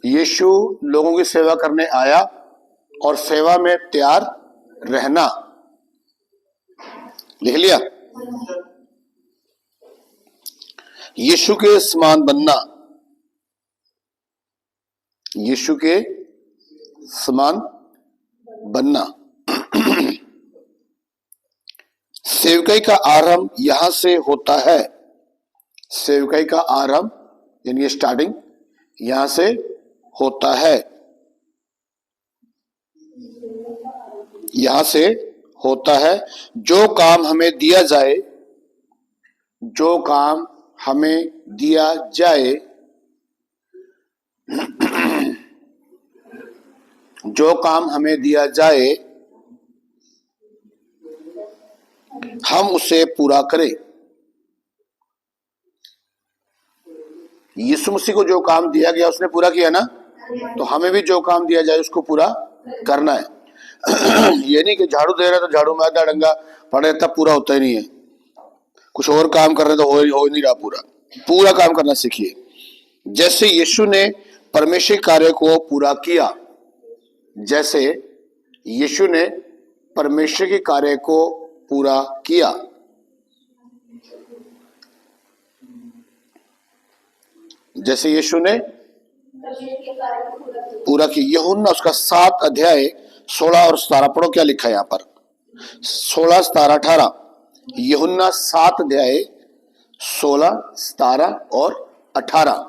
यीशु लोगों की सेवा करने आया और सेवा में तैयार रहना। लिख लिया? यीशु के समान बनना, यीशु के समान बनना। सेवकाई का आरंभ यहां से होता है। सेवकाई का आरंभ यानी स्टार्टिंग यहां से होता है, यहां से होता है। जो काम हमें दिया जाए, जो काम हमें दिया जाए, जो काम हमें दिया जाए, हम उसे पूरा करें। यीशु मसीह को जो काम दिया गया उसने पूरा किया ना, तो हमें भी जो काम दिया जाए उसको पूरा करना है। ये नहीं कि झाड़ू दे रहे तो झाड़ू में आधा डंगा पड़े तब पूरा होता ही नहीं है, कुछ और काम कर रहे तो हो ही नहीं रहा। पूरा काम करना सीखिए। जैसे यीशु ने परमेश्वर कार्य को पूरा किया, जैसे यीशु ने परमेश्वर के कार्य को पूरा किया। जैसे यीशु ने पूरा किया। यूहन्ना उसका 7 अध्याय 16 और 17 पढ़ो, क्या लिखा है यहाँ पर? 16, 17, 18। यूहन्ना 7 अध्याय 16, 17 और 18।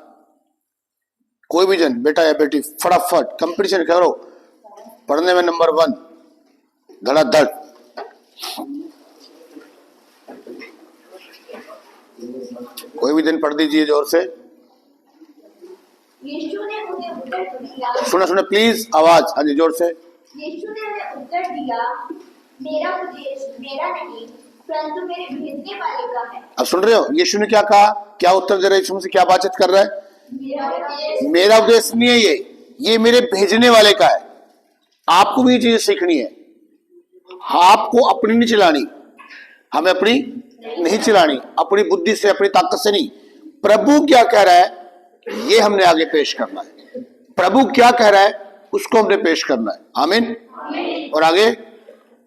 कोई भी जन, बेटा या बेटी, फटाफट कंपटीशन करो, पढ़ने में नंबर 1 धड़ाधड़। कोई भी दिन पढ़ दीजिए जोर से। यीशु ने उन्हें उत्तर दिया, सुना प्लीज आवाज, हाँ जी जोर से। यीशु ने उन्हें उत्तर दिया, मेरा उपदेश मेरा नहीं परंतु मेरे भेजने वाले का है। अब सुन रहे हो यीशु ने क्या कहा? क्या उत्तर दे रहा है? यीशु से क्या बातचीत कर रहा है? मेरा उपदेश नहीं है ये मेरे भेजने वाले का है। आपको भी ये चीजें सीखनी है। आपको अपनी नहीं चलानी, हमें अपनी नहीं चलानी, अपनी बुद्धि से, अपनी ताकत से नहीं। प्रभु क्या कह रहा है ये हमने आगे पेश करना है। प्रभु क्या कह रहा है उसको हमने पेश करना है। आमीन। और आगे,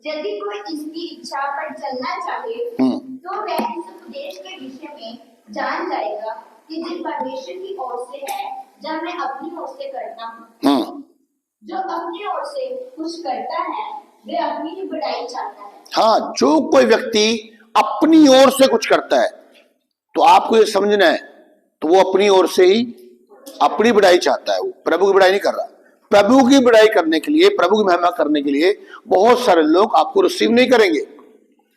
यदि कोई इसकी इच्छा पर चलना चाहे तो वह इस उपदेश के विषय में जान जाएगा कि जिस परमेश्वर की ओर से है, जब मैं अपनी ओर से करता हूँ। जो अपनी ओर से कुछ करता है वे अपनी ही बढ़ाई चाहता है। हाँ, जो कोई व्यक्ति अपनी ओर से कुछ करता है तो आपको ये समझना है, तो वो अपनी ओर से ही अपनी बढ़ाई चाहता है। वो प्रभु की बढ़ाई नहीं कर रहा। प्रभु की बढ़ाई करने के लिए, प्रभु की महिमा करने के लिए बहुत सारे लोग आपको रिसीव नहीं करेंगे,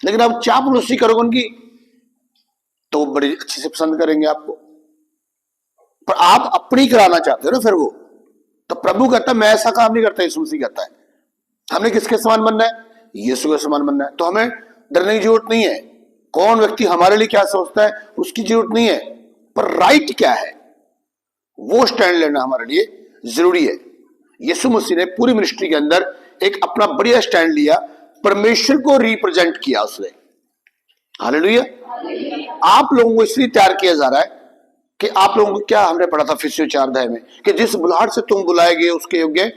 लेकिन आप चापलूसी करोगे उनकी तो वो बड़ी अच्छी से पसंद करेंगे आपको। पर आप अपनी कराना चाहते हो ना, फिर वो तो प्रभु कहता है मैं ऐसा काम नहीं करता। यीशु मसीह कहता है हमने किसके समान बनना है? यीशु के समान बनना है। तो हमें डरने की जरूरत नहीं है। कौन व्यक्ति हमारे लिए क्या सोचता है उसकी जरूरत नहीं है, पर राइट क्या है वो स्टैंड लेना हमारे लिए जरूरी है। यीशु मसीह ने पूरी मिनिस्ट्री के अंदर एक अपना बढ़िया स्टैंड लिया, परमेश्वर को रिप्रेजेंट किया उसने। हालेलुया। आप लोगों को इसलिए तैयार किया जा रहा है कि आप लोगों को, क्या हमने पढ़ा था फिलिप्पियों 4 अध्याय में, कि जिस बुलाहट से तुम बुलाए गए उसके योग्य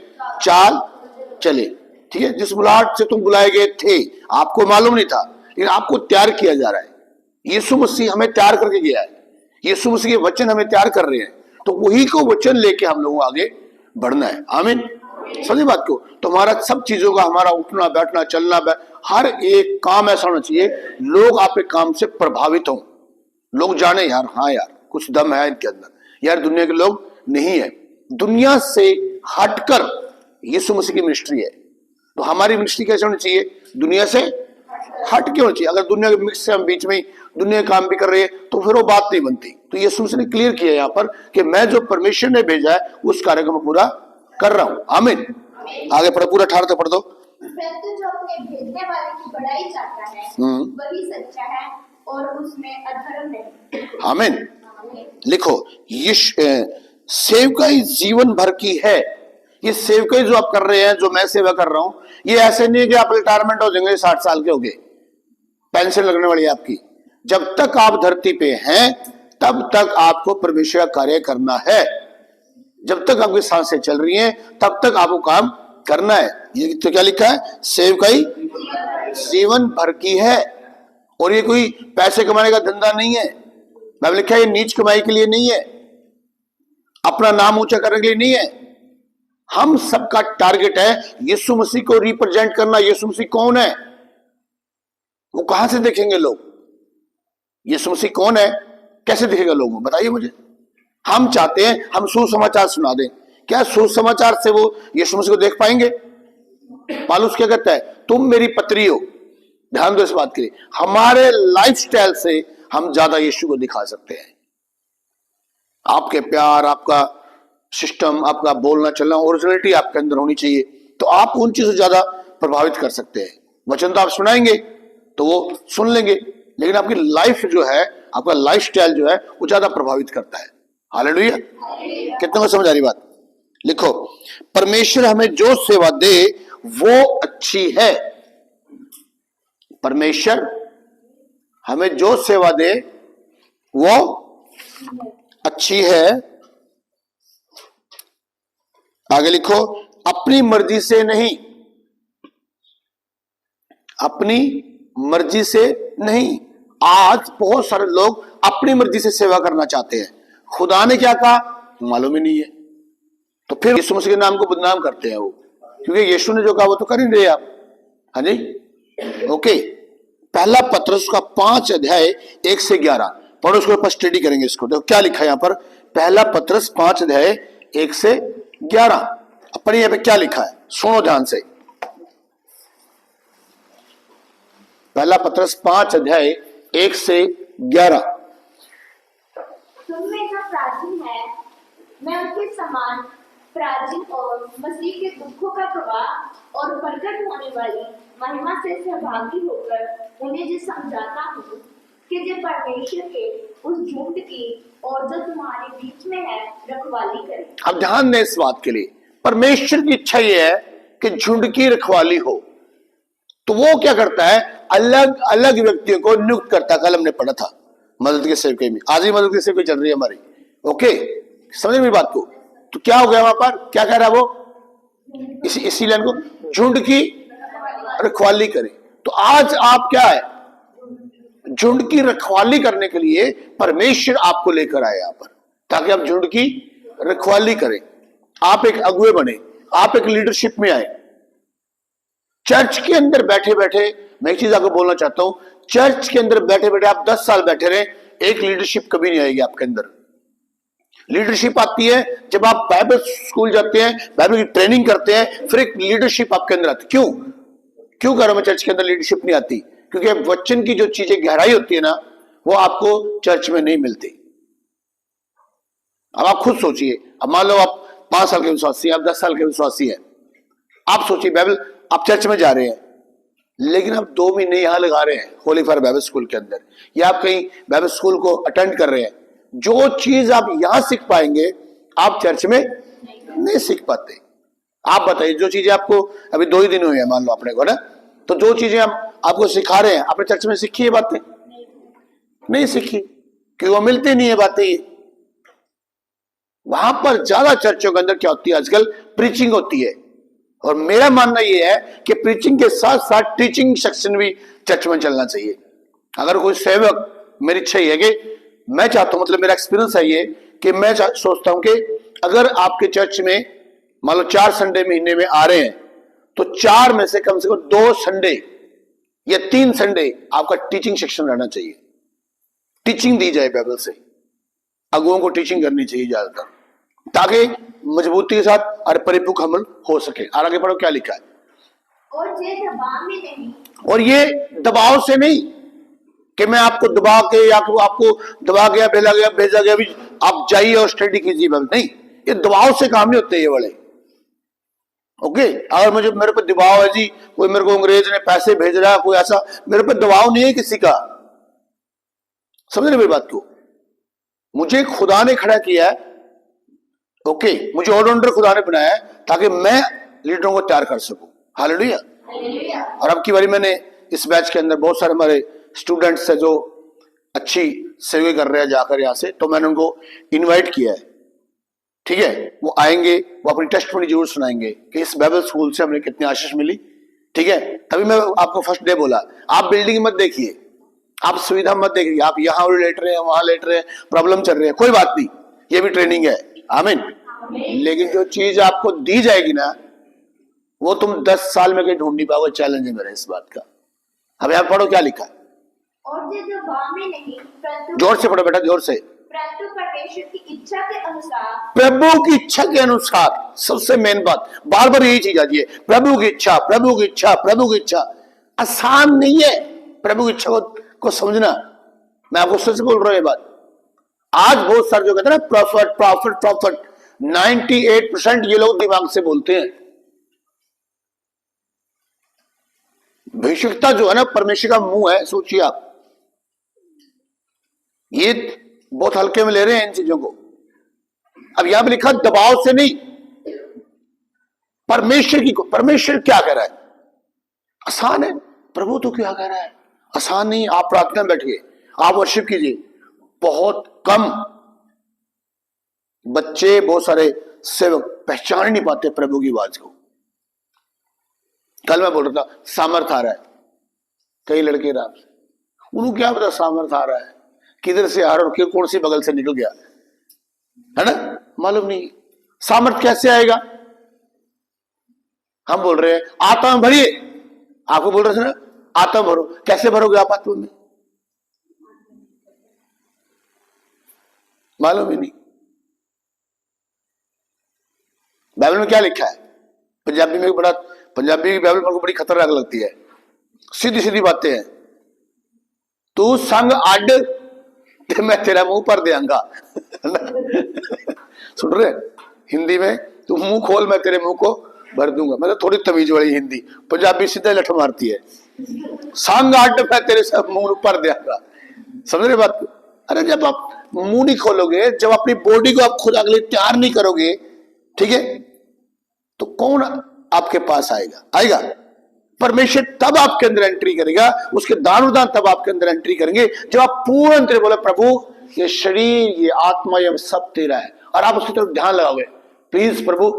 चाल चले। ठीक है, जिस बुलाहट से तुम बुलाए गए थे, आपको मालूम नहीं था, लेकिन आपको तैयार किया जा रहा है। यीशु मसीह हमें तैयार करके गया है। यीशु मसीह के वचन हमें तैयार कर रहे हैं, तो वही को वचन लेके हम लोगों को आगे बढ़ना है। आमीन। समझी बात को? तो हमारा सब चीजों का, हमारा उठना बैठना चलना हर एक काम ऐसा होना चाहिए लोग आपके काम से प्रभावित हों, लोग जाने यार हाँ यार कुछ दम है इनके अंदर, यार दुनिया के लोग नहीं है। दुनिया से हटकर यीशु मसीह की मिनिस्ट्री है, तो हमारी मिनिस्ट्री कैसे होनी चाहिए? दुनिया से हट के होनी चाहिए। अगर दुनिया के मिक्स से हम बीच में दुनिया काम भी कर रही है तो फिर वो बात नहीं बनती। तो यीशु मसीह ने क्लियर किया यहाँ पर कि मैं जो परमेश्वर ने भेजा है उस कार्य को मैं पूरा कर रहा हूं। आमीन। आगे पढ़ो, पूरा 18 तक पढ़ दो। परंतु जो अपने भेजने वाले की बढ़ाई चाहता है वही सच्चा है और उसमें अधर्म नहीं। आमीन। लिखो, ये सेवकाई जीवन भर की है। ये सेवकाई जो आप कर रहे हैं, जो मैं सेवा कर रहा हूं, ये ऐसे नहीं है कि आप रिटायरमेंट हो जाएंगे 60 साल के हो गए, पेंशन लगने वाली है आपकी। जब तक आप धरती पे हैं तब तक आपको परमेश्वर का कार्य करना है। जब तक आपकी सांसें चल रही हैं तब तक आपको काम करना है। ये तो क्या लिखा है, सेवकाई जीवन भर की है। और ये कोई पैसे कमाने का धंधा नहीं है। बाइबल लिखा है ये नीच कमाई के लिए नहीं है, अपना नाम ऊंचा करने के लिए नहीं है। हम सबका टारगेट है यीशु मसीह को रिप्रेजेंट करना। यीशु मसीह कौन है वो कहां से देखेंगे लोग? यीशु मसीह कौन है कैसे दिखेगा लोगों, बताइए मुझे। हम चाहते हैं हम सुसमाचार सुना दें, क्या सुसमाचार से वो यीशु मसीह को देख पाएंगे? पौलुस क्या कहता है, तुम मेरी पत्री हो। ध्यान दो इस बात के लिए, हमारे लाइफस्टाइल से हम ज्यादा यीशु को दिखा सकते हैं। आपके प्यार, आपका सिस्टम, आपका बोलना चलना, ओरिजिनलिटी आपके अंदर होनी चाहिए, तो आप उन चीजों से ज्यादा प्रभावित कर सकते हैं। वचन तो आप सुनाएंगे तो वो सुन लेंगे, लेकिन आपकी लाइफ जो है, आपका लाइफस्टाइल जो है वो ज्यादा प्रभावित करता है। हालेलुया। कितने को समझ आ रही बात? लिखो, परमेश्वर हमें जो सेवा दे वो अच्छी है। परमेश्वर हमें जो सेवा दे वो अच्छी है। आगे लिखो, अपनी मर्जी से नहीं, अपनी मर्जी से नहीं। आज बहुत सारे लोग अपनी मर्जी से सेवा करना चाहते हैं। खुदा ने क्या कहा मालूम ही नहीं है, तो फिर यीशु मसीह के नाम को बदनाम करते हैं वो, क्योंकि यीशु ने जो कहा वो तो कर ही रहे आप। हाँ जी, ओके। पहला पत्रस का 5 अध्याय 1 से 11 पढ़ो, उसको ऊपर स्टडी करेंगे। इसको देखो क्या लिखा है यहाँ पर, पहला पत्रस 5 अध्याय 1 से 11। अपने यहाँ पे क्या लिखा है सुनो ध्यान से। पहला पत्रस 5 अध्याय 1 से 11। तुम में जो प्राचीन है, मैं उनके समान प्राचीन और मसीह के दुखों का प्रवाह और प्रकट होने वाली महिमा से सहभागी होकर उन्हें जो समझाता हूँ कि जो परमेश्वर के उस झुंड की और जो तुम्हारे बीच में है रखवाली करे। अब ध्यान दें इस बात के लिए, परमेश्वर की इच्छा यह है कि झुंड की रखवाली हो, तो वो क्या करता है, अलग अलग व्यक्तियों को नियुक्त करता। कल हमने पढ़ा था मदद के सेवके में, आज ही मदद के सेवके चल रही है हमारी। ओके, समझ मेरी बात को। तो क्या हो गया वहां पर, क्या कह रहा है वो, इसी लाइन को, झुंड की रखवाली करे। तो आज आप क्या है, झुंड की रखवाली करने के लिए परमेश्वर आपको लेकर आए यहाँ पर, ताकि आप झुंड की रखवाली करें, आप एक अगुवे बने, आप एक लीडरशिप में आए। चर्च के अंदर बैठे बैठे मैं एक चीज आपको बोलना चाहता हूं, चर्च के अंदर बैठे बैठे आप 10 साल बैठे रहे, एक लीडरशिप कभी नहीं आएगी आपके अंदर। लीडरशिप आती है जब आप बाइबल स्कूल जाते हैं, बाइबल की ट्रेनिंग करते हैं, फिर एक लीडरशिप आपके अंदर आती। क्यों क्यों कह रहा हूं मैं चर्च के अंदर लीडरशिप नहीं आती? क्योंकि वचन की जो चीजें गहराई होती है ना, वो आपको चर्च में नहीं मिलती। अब आप खुद सोचिए, अब मान लो आप 5 साल के विश्वासी हैं, आप 10 साल के विश्वासी हैं, आप सोचिए बाइबल, आप चर्च में जा रहे हैं, लेकिन आप 2 महीने यहां लगा रहे हैं होली फायर बाइबल स्कूल के अंदर, या आप कहीं बाइबल स्कूल को अटेंड कर रहे हैं, जो चीज आप यहां सीख पाएंगे आप चर्च में नहीं सीख पाते। आप बताइए, जो चीजें आपको अभी 2 ही दिन हुए हैं मान लो अपने को ना, तो जो चीजें हम आपको सिखा रहे हैं आपने चर्च में सीखी है बातें? नहीं सीखी, क्योंकि वो मिलती नहीं है बातें। ये वहां पर ज्यादा चर्चों के अंदर क्या होती है आजकल, प्रीचिंग होती है। और मेरा मानना यह है कि प्रीचिंग के साथ साथ टीचिंग सेक्शन भी चर्च में चलना चाहिए। अगर कोई सेवक, मेरी इच्छा ये है कि मैं चाहता हूं, मतलब मेरा एक्सपीरियंस है ये कि मैं सोचता हूं कि अगर आपके चर्च में मान लो 4 संडे महीने में आ रहे हैं, तो 4 में से कम 2 संडे या 3 संडे आपका टीचिंग सेक्शन रहना चाहिए। टीचिंग दी जाए बाइबल से, अगुओं को टीचिंग करनी चाहिए ज्यादातर, ताकि मजबूती के साथ और परिपक्व अमल हो सके। और आगे पढ़ो क्या लिखा है, और ये दबाव में नहीं, और ये दबाव से नहीं कि मैं आपको दबा के या आपको दबा गया भेजा गया भी आप जाइए और स्टडी कीजिए, नहीं, ये दबाव से काम नहीं होते ये वाले। ओके, अगर मेरे पर दबाव है जी, कोई मेरे को अंग्रेज ने पैसे भेज रहा है, कोई ऐसा, मेरे पर दबाव नहीं है किसी का। समझ रहे मेरी बात को? मुझे खुदा ने खड़ा किया है, ओके, मुझे ऑलराउंडर खुदा ने बनाया है ताकि मैं लीडरों को तैयार कर सकूं। हालेलुया। और अब की बारी मैंने इस बैच के अंदर बहुत सारे हमारे स्टूडेंट्स है जो अच्छी सेवा कर रहे हैं जाकर यहाँ से, तो मैंने उनको इनवाइट किया है ठीक है, वो आएंगे, वो अपनी टेस्टमनी जरूर सुनाएंगे कि इस बाइबल स्कूल से हमें कितनी आशीष मिली। ठीक है, तभी मैं आपको फर्स्ट डे बोला, आप बिल्डिंग मत देखिए, आप सुविधा मत देखिए, आप यहाँ लेट रहे हैं, वहां लेट रहे हैं, प्रॉब्लम चल रही है, कोई बात नहीं, ये भी ट्रेनिंग है। आमीन। लेकिन जो चीज आपको दी जाएगी ना, वो तुम 10 साल में कहीं ढूंढ नहीं पाओगे। चैलेंज है मेरा इस बात का। अब यहाँ पढ़ो क्या लिखा है, और जो में नहीं, जोर से पढ़ो बेटा, जोर से। परंतु परमेश्वर की इच्छा के अनुसार, प्रभु की इच्छा के अनुसार, सबसे मेन बात, बार बार यही चीज आती है, प्रभु की इच्छा, प्रभु की इच्छा, प्रभु की इच्छा। आसान नहीं है प्रभु की इच्छा को समझना। मैं आपको सच बोल रहा हूं ये बात। आज बहुत सारे जो कहते हैं ना प्रॉफिट प्रॉफिट प्रॉफिट, 98% ये लोग दिमाग से बोलते हैं। भिषिकता जो है ना, परमेश्वर का मुंह है। सोचिए आप, ये बहुत हल्के में ले रहे हैं इन चीजों को। अब यहां पर लिखा दबाव से नहीं, परमेश्वर क्या कह रहा है, आसान है। प्रभु तो क्या कह रहा है, आसान नहीं। आप प्रार्थना में बैठिए, आप वर्शिप कीजिए। बहुत कम बच्चे, बहुत सारे सेवक पहचान नहीं पाते प्रभु की आवाज को। कल मैं बोल रहा था सामर्थ आ रहा है, कई लड़के राम से, उनको क्या पता सामर्थ आ रहा है, किधर से आ रहा है, कौन सी बगल से निकल गया, है ना, मालूम नहीं। सामर्थ कैसे आएगा? हम बोल रहे हैं आत्मा भरिए, आपको बोल रहे थे ना आत्मा भरो। कैसे भरोगे आप आत्मा में? मालूम ही नहीं। बाइबल में क्या लिखा है? पंजाबी में बड़ा, पंजाबी की बाइबल को बड़ी खतरनाक लगती है, सीधी सीधी बातें हैं। तू संग अड ते मैं तेरा मुंह पर देंगा। सुन रहे हिंदी में, तू मुंह खोल मैं तेरे मुंह को भर दूंगा। मतलब थोड़ी तमीज वाली हिंदी, पंजाबी सीधे लठ मारती है। संग अड मैं तेरे सब मुंह पर देंगा। समझ रहे बात? अरे जब आप मुंह नहीं खोलोगे, जब अपनी बॉडी को आप खुद अगले तैयार नहीं करोगे, ठीक है, तो कौन आपके पास आएगा? परमेश्वर तब आपके अंदर एंट्री करेगा, उसके दान उदान तब आपके अंदर एंट्री करेंगे जब आप पूर्ण तरह बोले प्रभु ये शरीर, ये आत्मा, ये सब तेरा है, और आप उसकी तरफ ध्यान लगाओगे। प्लीज प्रभु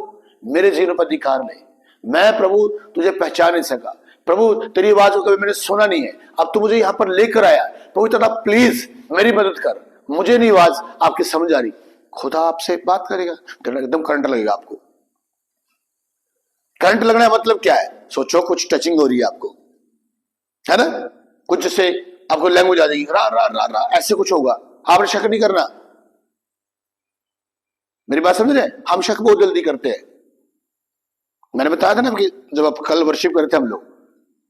मेरे जीवन पर अधिकार नहीं, मैं प्रभु तुझे पहचान नहीं सका, प्रभु तेरी आवाज को कभी मैंने सुना नहीं है, अब तू मुझे यहां पर लेकर आया प्रभु, तथा प्लीज मेरी मदद कर, मुझे नहीं आवाज आपकी समझ आ रही। खुदा आपसे बात करेगा, एकदम करंट लगेगा आपको। करंट लगना मतलब क्या है? सोचो कुछ टचिंग हो रही है आपको, है ना, कुछ से आपको लैंग्वेज आ जाएगी, रा रा रा रा ऐसे कुछ होगा। आपने शक नहीं करना, मेरी बात समझ रहे? हम शक बहुत जल्दी करते हैं। मैंने बताया था ना कि जब आप कल वर्शिप कर रहे थे हम लोग,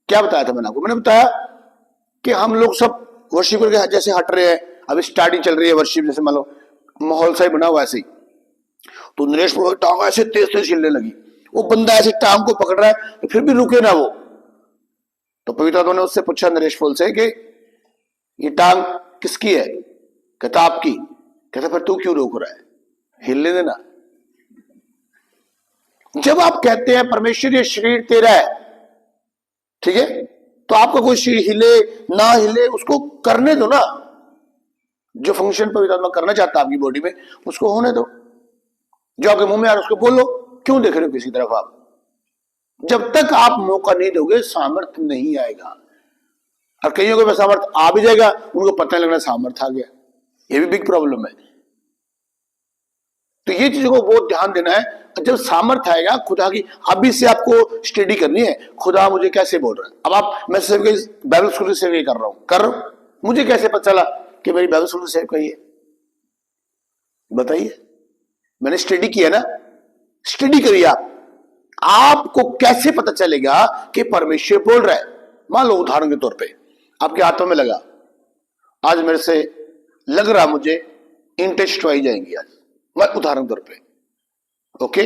क्या बताया था मैंने आपको? मैंने बताया कि हम लोग सब वर्शिप करके जैसे हट रहे हैं, अभी स्टार्टिंग चल रही है वर्शिप, जैसे मान लो माहौल सा ही बना हुआ ऐसे ही, तो नरेश प्रभु की टांग ऐसे तेज तेज हिलने लगी। वो बंदा ऐसे टांग को पकड़ रहा है तो फिर भी रुके ना वो। तो पवित्र आत्मा ने उससे पूछा नरेश फूल से कि ये टांग किसकी है? कहता आपकी। कहता फिर तू क्यों रोक रहा है, हिलने देना। जब आप कहते हैं परमेश्वर ये शरीर तेरा है, ठीक है, तो आपका कोई शरीर हिले ना हिले उसको करने दो ना। जो फंक्शन पवित्र आत्मा करना चाहता है आपकी बॉडी में, उसको होने दो। जो आपके मुंह में आ रहा है उसको बोलो। क्यों देख रहे हो किसी तरफ आप? जब तक आप मौका नहीं दोगे सामर्थ्य नहीं आएगा। और कईयों को सामर्थ्य आ भी जाएगा, उनको पता नहीं लगना सामर्थ्य आ गया। ये भी बिग प्रॉब्लम है। तो ये चीजों को बहुत ध्यान देना है। जब सामर्थ्य आएगा खुदा की, अभी से आपको स्टडी करनी है, खुदा मुझे कैसे बोल रहा है। अब आप, मैं सिर्फ बाइबल स्कूल से सेव कर रहा हूं, मुझे कैसे पता चला कि मेरी बाइबल स्कूल से सेव कही है? बताइए, मैंने स्टडी किया ना, स्टडी करिए आप। आपको कैसे पता चलेगा कि परमेश्वर बोल रहा है? मान लो उदाहरण के तौर पे आपके हाथों में लगा, आज मेरे से लग रहा मुझे इंटेस्ट आई जाएंगी आज, मैं उदाहरण तौर पे, ओके,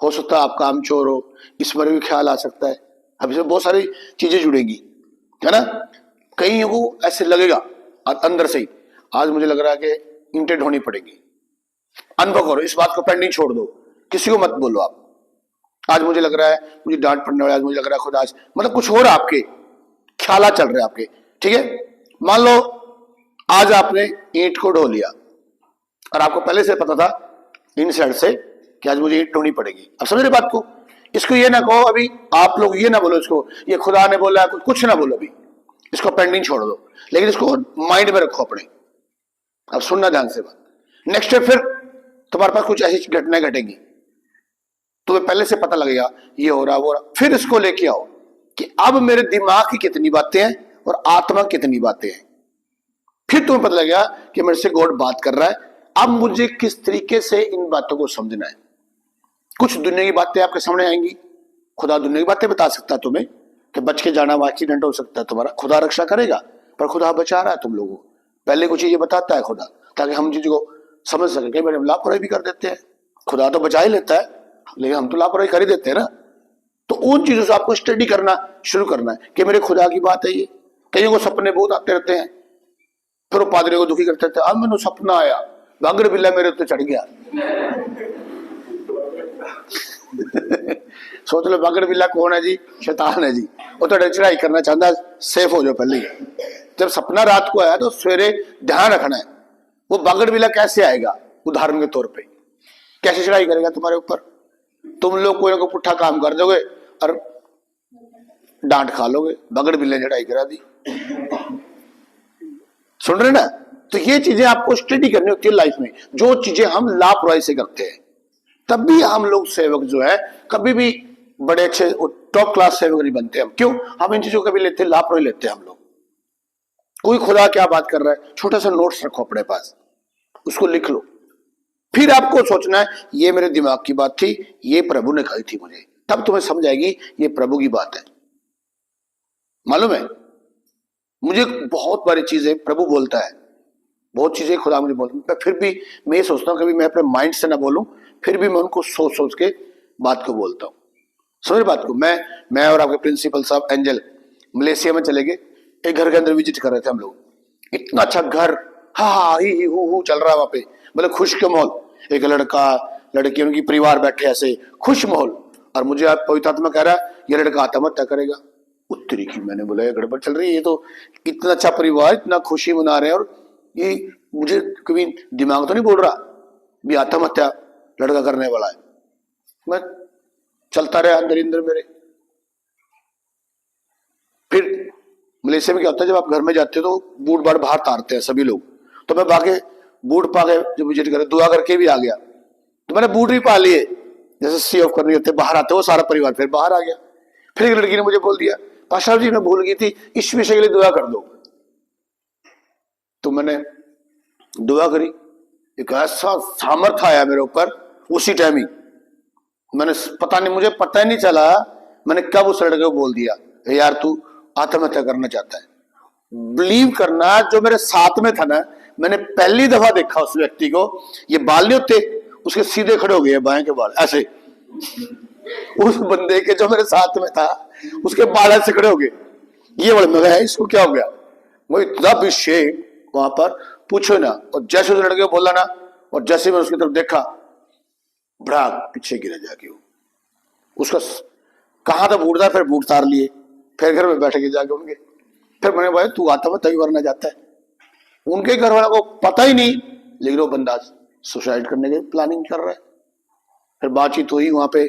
हो सकता है आप काम चोर हो, इस बारे में ख्याल आ सकता है। अब इसमें बहुत सारी चीजें जुड़ेंगी, है ना। कई को ऐसे लगेगा अंदर से ही, आज मुझे लग रहा है कि इंटेंट होनी पड़ेगी। अनुभव करो, इस बात को पेंडिंग छोड़ दो, किसी को मत बोलो आप। आज मुझे लग रहा है मुझे डांट पड़ने वाला, आज मुझे लग रहा है खुदा, आज मतलब कुछ हो रहा है, आपके ख्याल चल रहे हैं आपके, ठीक है। मान लो आज आपने ईंट को ढो लिया और आपको पहले से पता था इन साइड से कि आज मुझे ईंट ढूंढनी पड़ेगी। अब समझ रहे बात को? इसको ये ना कहो अभी, आप लोग ये ना बोलो इसको ये खुदा ने बोला, कुछ ना बोलो अभी, इसको पेंडिंग छोड़ दो, लेकिन इसको माइंड में रखो अपने। अब सुनना ध्यान से बात। नेक्स्ट है फिर तुम्हारे पास कुछ ऐसी घटनाएं घटेंगी, तुम्हें पहले से पता लगेगा ये हो रहा वो हो रहा। फिर इसको लेके आओ कि अब मेरे दिमाग की कितनी बातें हैं और आत्मा की कितनी बातें हैं। फिर तुम्हें पता लगेगा कि मेरे से गॉड बात कर रहा है, अब मुझे किस तरीके से इन बातों को समझना है। कुछ दुनिया की बातें आपके सामने आएंगी, खुदा दुनिया की बातें बता सकता है तुम्हें कि बच के जाना, एक्सीडेंट हो सकता है तुम्हारा, खुदा रक्षा करेगा, पर खुदा बचा रहा है तुम लोगों को। पहले कुछ चीजें बताता है खुदा, ताकि हम चीजों को समझ सके। कई बार हम लापरवाही भी कर देते हैं, खुदा तो बचा ही लेता है लेकिन हम तो लापरवाही कर ही देते हैं ना। तो उन चीजों से आपको स्टडी करना शुरू करना है कि मेरे खुदा की बात है ये। कईयों को सपने बहुत आते रहते हैं, फिर वो पादरी को दुखी करते रहते हैं, अब मैंने सपना आया बागड़ बिल्ला मेरे उत्ते चढ़ गया। सोच लो बागड़ बिल्ला कौन है जी? शैतान है जी। वो तो चढ़ाई करना चाहता है, सेफ हो जाओ पहले। जब सपना रात को आया तो सवेरे ध्यान रखना है वो बागड़ बिल्ला कैसे आएगा। उदाहरण के तौर पे कैसे चढ़ाई करेगा तुम्हारे ऊपर? तुम लोग कोई ना कोई पुट्ठा काम कर दोगे और डांट खा लोगे, बागड़ बिल्ले ने चढ़ाई करा दी। सुन रहे ना? तो ये चीजें आपको स्टडी करनी होती है लाइफ में। जो चीजें हम लापरवाही से करते हैं, तब भी हम लोग सेवक जो है कभी भी बड़े अच्छे टॉप क्लास सेवक नहीं बनते हम। क्यों? हम इन चीजों को कभी लेते हैं, लापरवाही लेते हैं हम लोग। कोई खुदा क्या बात कर रहा है, छोटा सा नोट्स रखो अपने पास, उसको लिख लो। फिर आपको सोचना है ये मेरे दिमाग की बात थी, ये प्रभु ने कही थी मुझे, तब तुम्हें समझ आएगी ये प्रभु की बात है। मालूम है मुझे बहुत बारी चीजें प्रभु बोलता है, बहुत चीजें खुदा मुझे बोलता है, फिर भी मैं सोचता हूं कभी मैं अपने माइंड से ना बोलूं, फिर भी मैं उनको सोच सोच के बात को बोलता हूं। समझ बात को? मैं और आपके प्रिंसिपल साहब एंजल मलेशिया में चले गए, एक घर के अंदर विजिट कर रहे थे हम लोग। इतना अच्छा घर, हा ही हु चल रहा है वहां पे, मतलब खुश के माहौल। एक लड़का लड़की उनकी परिवार बैठे ऐसे खुश माहौल, और मुझे आप पवित्र आत्मा कह रहा है ये लड़का आत्महत्या करेगा। उत्तरी की मैंने बोला ये गड़बड़ चल रही है, ये तो इतना अच्छा परिवार, इतना खुशी मना रहे हैं, और ये मुझे कभी दिमाग तो नहीं बोल रहा भी आत्महत्या लड़का करने वाला है। मैं चलता रहा अंदर अंदर मेरे। फिर मलेशिया में क्या होता है, जब आप घर में जाते हो तो बूट बाड़ बाहर तारते हैं सभी लोग, तो मैं बाके बूट पा के जब विजिट करे दुआ करके भी आ गया, तो मैंने बूट भी पा लिए, जैसे सी ऑफ करनी होते बाहर आते वो सारा परिवार फिर बाहर आ गया। फिर एक लड़की ने मुझे बोल दिया पाशा जी मैं भूल गई थी, इस विषय के लिए दुआ कर दो। तो मैंने दुआ करी, एक ऐसा सामर्थ्य आया मेरे ऊपर उसी टाइम ही। मैंने पता नहीं, मुझे पता ही नहीं चला मैंने कब उस लड़के को बोल दिया यार तू आत्महत्या करना चाहता है। बिलीव करना, जो मेरे साथ में था ना, मैंने पहली दफा देखा उस व्यक्ति को, ये बाल नहीं होते उसके सीधे खड़े हो गए बाएं के बाल ऐसे। उस बंदे के जो मेरे साथ में था उसके बाल ऐसे खड़े हो गए। ये बड़े मजा है, इसको क्या हो गया? वो इतना अभिषेक वहां पर पूछो ना। और जैसे उस लड़के को बोला ना, और जैसे मैं उसकी तरफ देखा बड़ा पीछे गिरा जाके। उसका कहा था बूट था, फिर बूट तार लिए, फिर घर में बैठ के जाके उनके। फिर मैंने भाई तू आत्महत्या ही करना चाहता है? उनके घर वालों को पता ही नहीं, लेकिन वो बंदा सुसाइड करने की प्लानिंग कर रहा है। फिर बातचीत हुई वहां पे,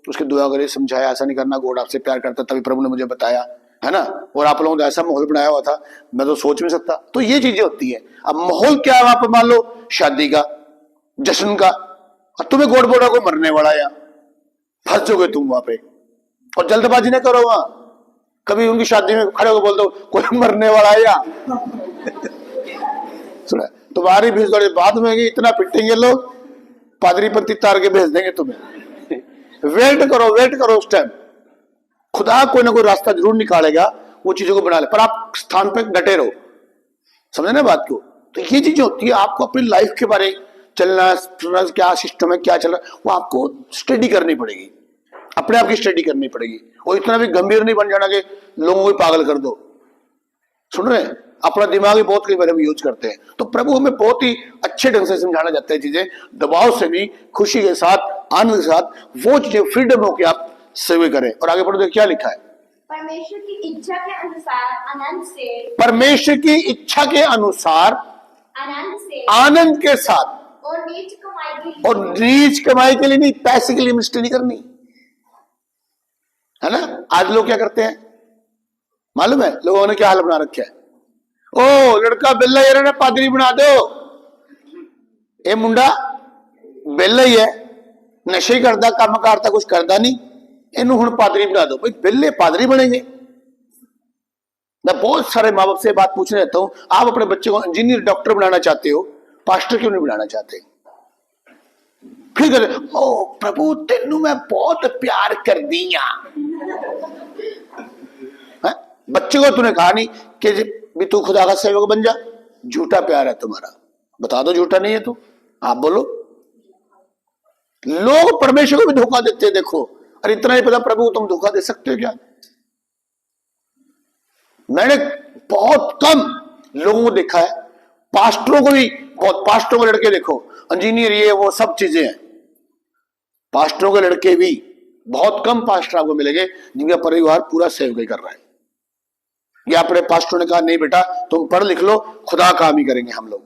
उसके दुआ करे, समझाया ऐसा नहीं करना, गॉड आपसे प्यार करता, तभी प्रभु ने मुझे बताया, है ना। और आप लोगों ने ऐसा माहौल बनाया हुआ था, मैं तो सोच नहीं सकता। तो ये चीजें होती है। अब माहौल क्या है वहां पर? मान लो शादी का, जश्न का, और तुम्हें गॉड बोला को मरने वाला, या फंस जाओगे तुम वहां पे। और जल्दबाजी ना करो वहां, कभी उनकी शादी में खड़े होकर बोल दो कोई मरने वाला है या सुना तुम्हारी भीड़ थोड़ी बाद में इतना पिटेंगे लोग, पादरी पंथी तार के भेज देंगे तुम्हें। वेट करो उस टाइम, खुदा कोई ना कोई रास्ता जरूर निकालेगा, वो चीजों को बना ले, पर आप स्थान पे डटे रहो। समझे ना बात को? तो ये चीजें होती है, आपको अपनी लाइफ के बारे चलना, क्या सिस्टम है, क्या चल रहा है, वो आपको स्टडी करनी पड़ेगी, अपने आप की स्टडी करनी पड़ेगी। और इतना भी गंभीर नहीं बन जाना कि लोगों को पागल कर दो। सुन रहे हैं? अपना दिमाग ही बहुत कई बार हम यूज करते हैं। तो प्रभु हमें बहुत ही अच्छे ढंग से समझाना चाहते हैं चीजें, दबाव से नहीं, खुशी के साथ, आनंद के साथ, वो चीजें फ्रीडम हो के आप सेवा करें। और आगे पढ़ो, क्या लिखा है? परमेश्वर की इच्छा के अनुसार परमेश्वर की इच्छा के अनुसार आनंद के साथ और नीच कमाई के लिए और नीच कमाई के लिए नहीं, पैसे के लिए मिनिस्ट्री नहीं करनी, है ना। आज लोग क्या करते हैं मालूम है, लोगों ने क्या हाल बना रखा है, ओ लड़का बेला यार ने पादरी बना दो, ये मुंडा बेला ही है, नशे करता, काम करता, कुछ करता नहीं, इनू हुण पादरी बना दो। भाई बेले पादरी बनेंगे। मैं बहुत सारे माँ बाप से बात पूछने रहता हूं, आप अपने बच्चे को इंजीनियर डॉक्टर बनाना चाहते हो, पास्टर क्यों नहीं बनाना चाहते? फिर कहते, ओ प्रभु तेनू मैं बहुत प्यार कर दिया। बच्चे को तूने कहा नहीं कि भी तू खुदा का सेवक बन जा, झूठा प्यार है तुम्हारा, बता दो झूठा नहीं है तो आप बोलो। लोग परमेश्वर को भी धोखा देते हैं, देखो, अरे इतना ही पता प्रभु तुम धोखा दे सकते हो क्या? मैंने बहुत कम लोगों को देखा है, पास्टरों को भी बहुत, पास्टरों के लड़के देखो इंजीनियर ये वो सब चीजें हैं, पास्टरों के लड़के भी बहुत कम पास्टर आपको मिलेंगे जिनका परिवार पूरा सेवकाई कर रहा है। या अपने पास्टर ने कहा नहीं बेटा तुम पढ़ लिख लो, खुदा काम ही करेंगे हम लोग।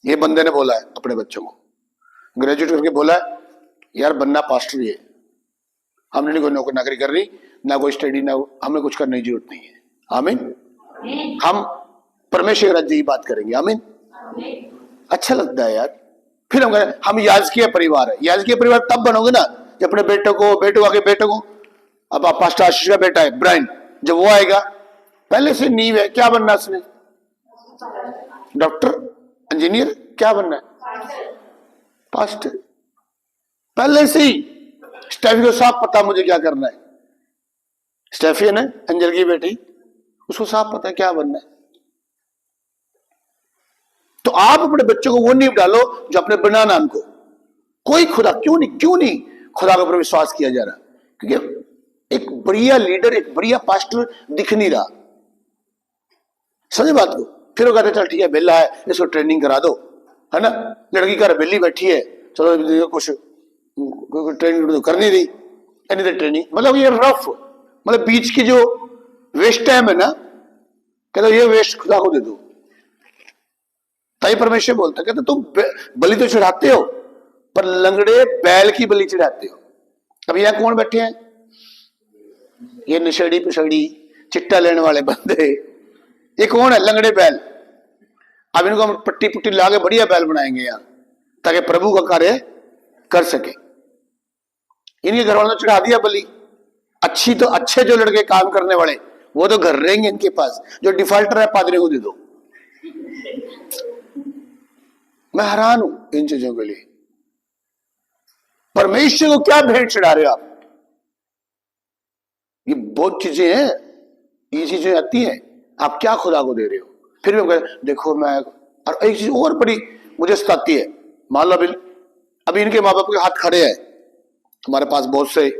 ये बंदे ने बोला है अपने बच्चों को, ग्रेजुएट करके बोला है यार बनना पास्टर ही है, हमने कोई नौकरी नाकरी करनी, ना कोई स्टडी, ना हमें कुछ करने की जरूरत नहीं है। आमीन। हम परमेश्वर राज्य की बात करेंगे। आमीन। अच्छा लगता है यार। फिर हम याजकीय परिवार है, याजकीय परिवार तब बनोगे ना कि अपने बेटे को आगे बेटे को, अब आप पास्टर आशीष का बेटा है ब्रायन, जब वो आएगा पहले से नींव है, क्या बनना उसने? डॉक्टर, इंजीनियर, क्या बनना है? पास्टर। पहले से ही स्टेफी को साफ पता मुझे क्या करना है। स्टेफी है ना अंजल की बेटी, उसको साफ पता है क्या बनना है। तो आप अपने बच्चों को वो नींव डालो जो अपने बनाना उनको। कोई खुदा क्यों नहीं खुदा के ऊपर विश्वास किया जा रहा? क्योंकि एक बढ़िया लीडर, एक बढ़िया पास्टर दिख नहीं रहा। समझे बात को? फिर वो कहते चल ठीक है बेला है, इसको ट्रेनिंग करा दो, है ना, लड़की घर बेली बैठी है, चलो कुछ ट्रेनिंग तो कर नहीं रही, एनी ट्रेनिंग, मतलब ये रफ, मतलब बीच की जो वेस्ट टाइम है ना, कहते ये वेस्ट खुदा को दे दो। ताई परमेश्वर बोलता, कहते तुम बलि तो चढ़ाते हो पर लंगड़े बैल की बलि चढ़ाते हो। अब यहां कौन बैठे हैं? ये नशेड़ी पिछड़ी चिट्टा लेने वाले बंदे, ये कौन है? लंगड़े बैल। अब इनको हम पट्टी पुट्टी ला के बढ़िया बैल बनाएंगे यहाँ, ताकि प्रभु का कार्य कर सके। इनके घर वालों ने चढ़ा दिया बलि। अच्छे जो लड़के काम करने वाले वो तो घर रहेंगे इनके पास, जो डिफॉल्टर है पादरी को दे दो। मैं हैरान हूं इन चीजों के लिए। परमेश्वर को क्या भेंट चढ़ा रहे हो आप? ये बहुत चीजें हैं, ये चीजें आती हैं, आप क्या खुदा को दे रहे हो? फिर भी देखो मैं, और एक चीज और बड़ी मुझे सताती है, मान लो अभी इनके माँ बाप के हाथ खड़े हैं, हमारे पास बहुत से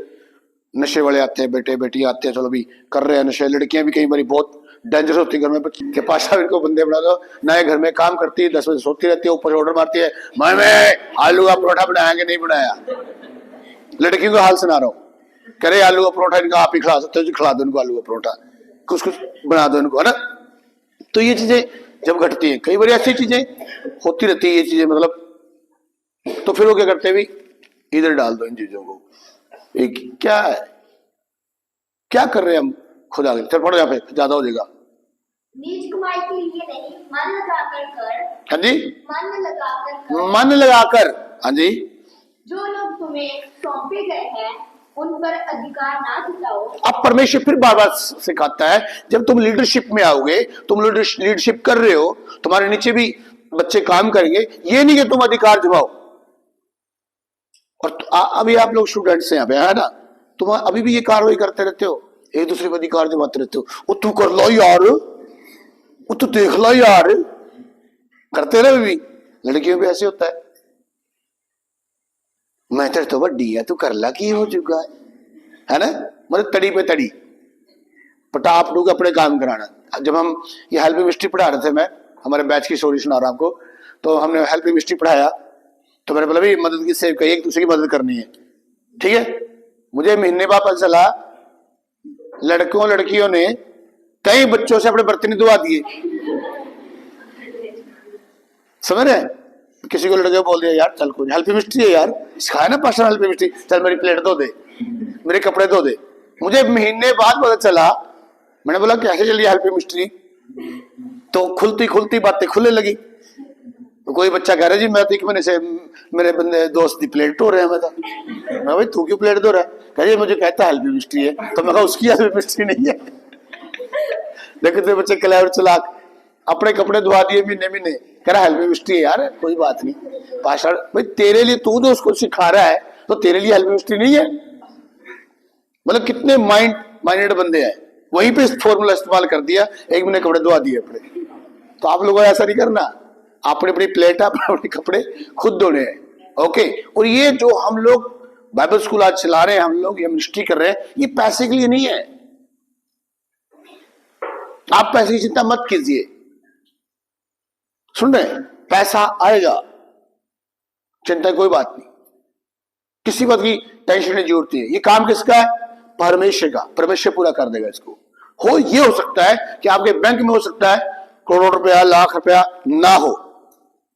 नशे वाले आते हैं, बेटे बेटी आते हैं, चलो भी कर रहे हैं नशे, लड़कियां भी कई बार बहुत डेंजरस होती है घर में के पास, इनको बंदे बना दो, नए घर में काम करती है, 10 बजे सोती रहती है, ऊपर ऑर्डर मारती है, मैं आलू का परोठा बनाया कि नहीं बनाया। लड़कियों का हाल सुना रहा हूँ, कह रहे आलू का परोठा इनका आप ही खिला सकते हो, खिला दो इनको आलू का परोठा, कुछ बना दो इनको, है ना। तो ये चीजें जब घटती है, कई बार ऐसी चीजें होती रहती है, ये चीजें मतलब, तो फिर वो क्या करते भी इधर डाल दो इन चीजों को। एक क्या है, क्या कर रहे हैं हम खुदा के? चल पढ़ो यहाँ पे, ज्यादा हो जाएगा। नीच कमाई के लिए नहीं, मन लगाकर कर। हाँ जी, मन लगाकर। हाँ जी। जो लोग तुम्हें सौंपे गए हैं उन पर अधिकार ना जताओ। अब परमेश्वर फिर बार बार सिखाता है, जब तुम लीडरशिप में आओगे, तुम लीडरशिप कर रहे हो, तुम्हारे नीचे भी बच्चे काम करेंगे, ये नहीं कि तुम अधिकार जमाओ। और अभी आप लोग स्टूडेंट्स हैं यहाँ पे, है ना, तुम अभी भी ये कार्रवाई करते रहते हो, एक दूसरे पर अधिकार जमाते रहते हो, वो तू कर लो यार, वो तू देख लो यार, करते रहे भी। लड़कियों पे ऐसे होता है, मैं तेरे तो बड़ी है, तू कर ला की हो चुका है ना, मतलब तड़ी पे तड़ी, पटाप डूक अपने काम कराना। जब हम ये हेल्पिंग मिनिस्ट्री पढ़ा रहे थे, मैं हमारे बैच की स्टोरी सुना रहा हूं आपको, तो हमने हेल्पिंग मिनिस्ट्री पढ़ाया, तो मैंने बोला भाई मदद की सेव कही, एक दूसरे की मदद करनी है, ठीक है। मुझे महीने बाद पता चला लड़कों लड़कियों ने कई बच्चों से अपने बर्तन धुआ दिए, समझ रहे? किसी को लड़के बोल दिया यार चल कोई हेल्प मिस्ट्री है यार, सिखाया ना पास्टर हेल्प मिस्ट्री, चल मेरी प्लेट धो दे, मेरे कपड़े धो दे। मुझे महीने बाद पता चला, मैंने बोला कैसे चलिए हेल्प मिस्ट्री, तो खुलती खुलती बातें खुलने लगी। तो कोई बच्चा कह रहा जी मैं तो 1 महीने से मेरे बंदे दोस्त की प्लेट धो रहे हैं। मैं भाई तू क्यों प्लेट धो रहा है? कह रही मुझे कहता हेल्प मिस्ट्री है। तो मैं कहा उसकी हेल्प मिस्ट्री नहीं है। देखो तो बच्चे क्लेवर चलाक, अपने कपड़े धुआ दिए महीने महीने, कह रहा हेल्प मिस्ट्री है यार, कोई बात नहीं। पास्टर भाई तेरे लिए तू तो उसको सिखा रहा है, तो तेरे लिए हेल्प मिस्ट्री नहीं है? मतलब कितने माइंडेड बंदे हैं, वहीं पे फॉर्मूला इस्तेमाल कर दिया, 1 महीने कपड़े धुआ दिए अपने। तो आप लोगों को ऐसा नहीं करना, अपनी अपनी प्लेट अपने कपड़े खुद धोने हैं। ओके, और ये जो हम लोग बाइबल स्कूल आज चला रहे हैं, हम लोग ये मिनिस्ट्री कर रहे हैं, ये पैसे के लिए नहीं है। आप पैसे की चिंता मत कीजिए, सुन रहे हैं? पैसा आएगा, चिंता कोई बात नहीं, किसी बात की टेंशन नहीं जरूरत है। ये काम किसका है? परमेश्वर का, परमेश्वर पूरा कर देगा इसको। ये हो सकता है कि आपके बैंक में हो सकता है करोड़ रुपया, लाख रुपया ना हो,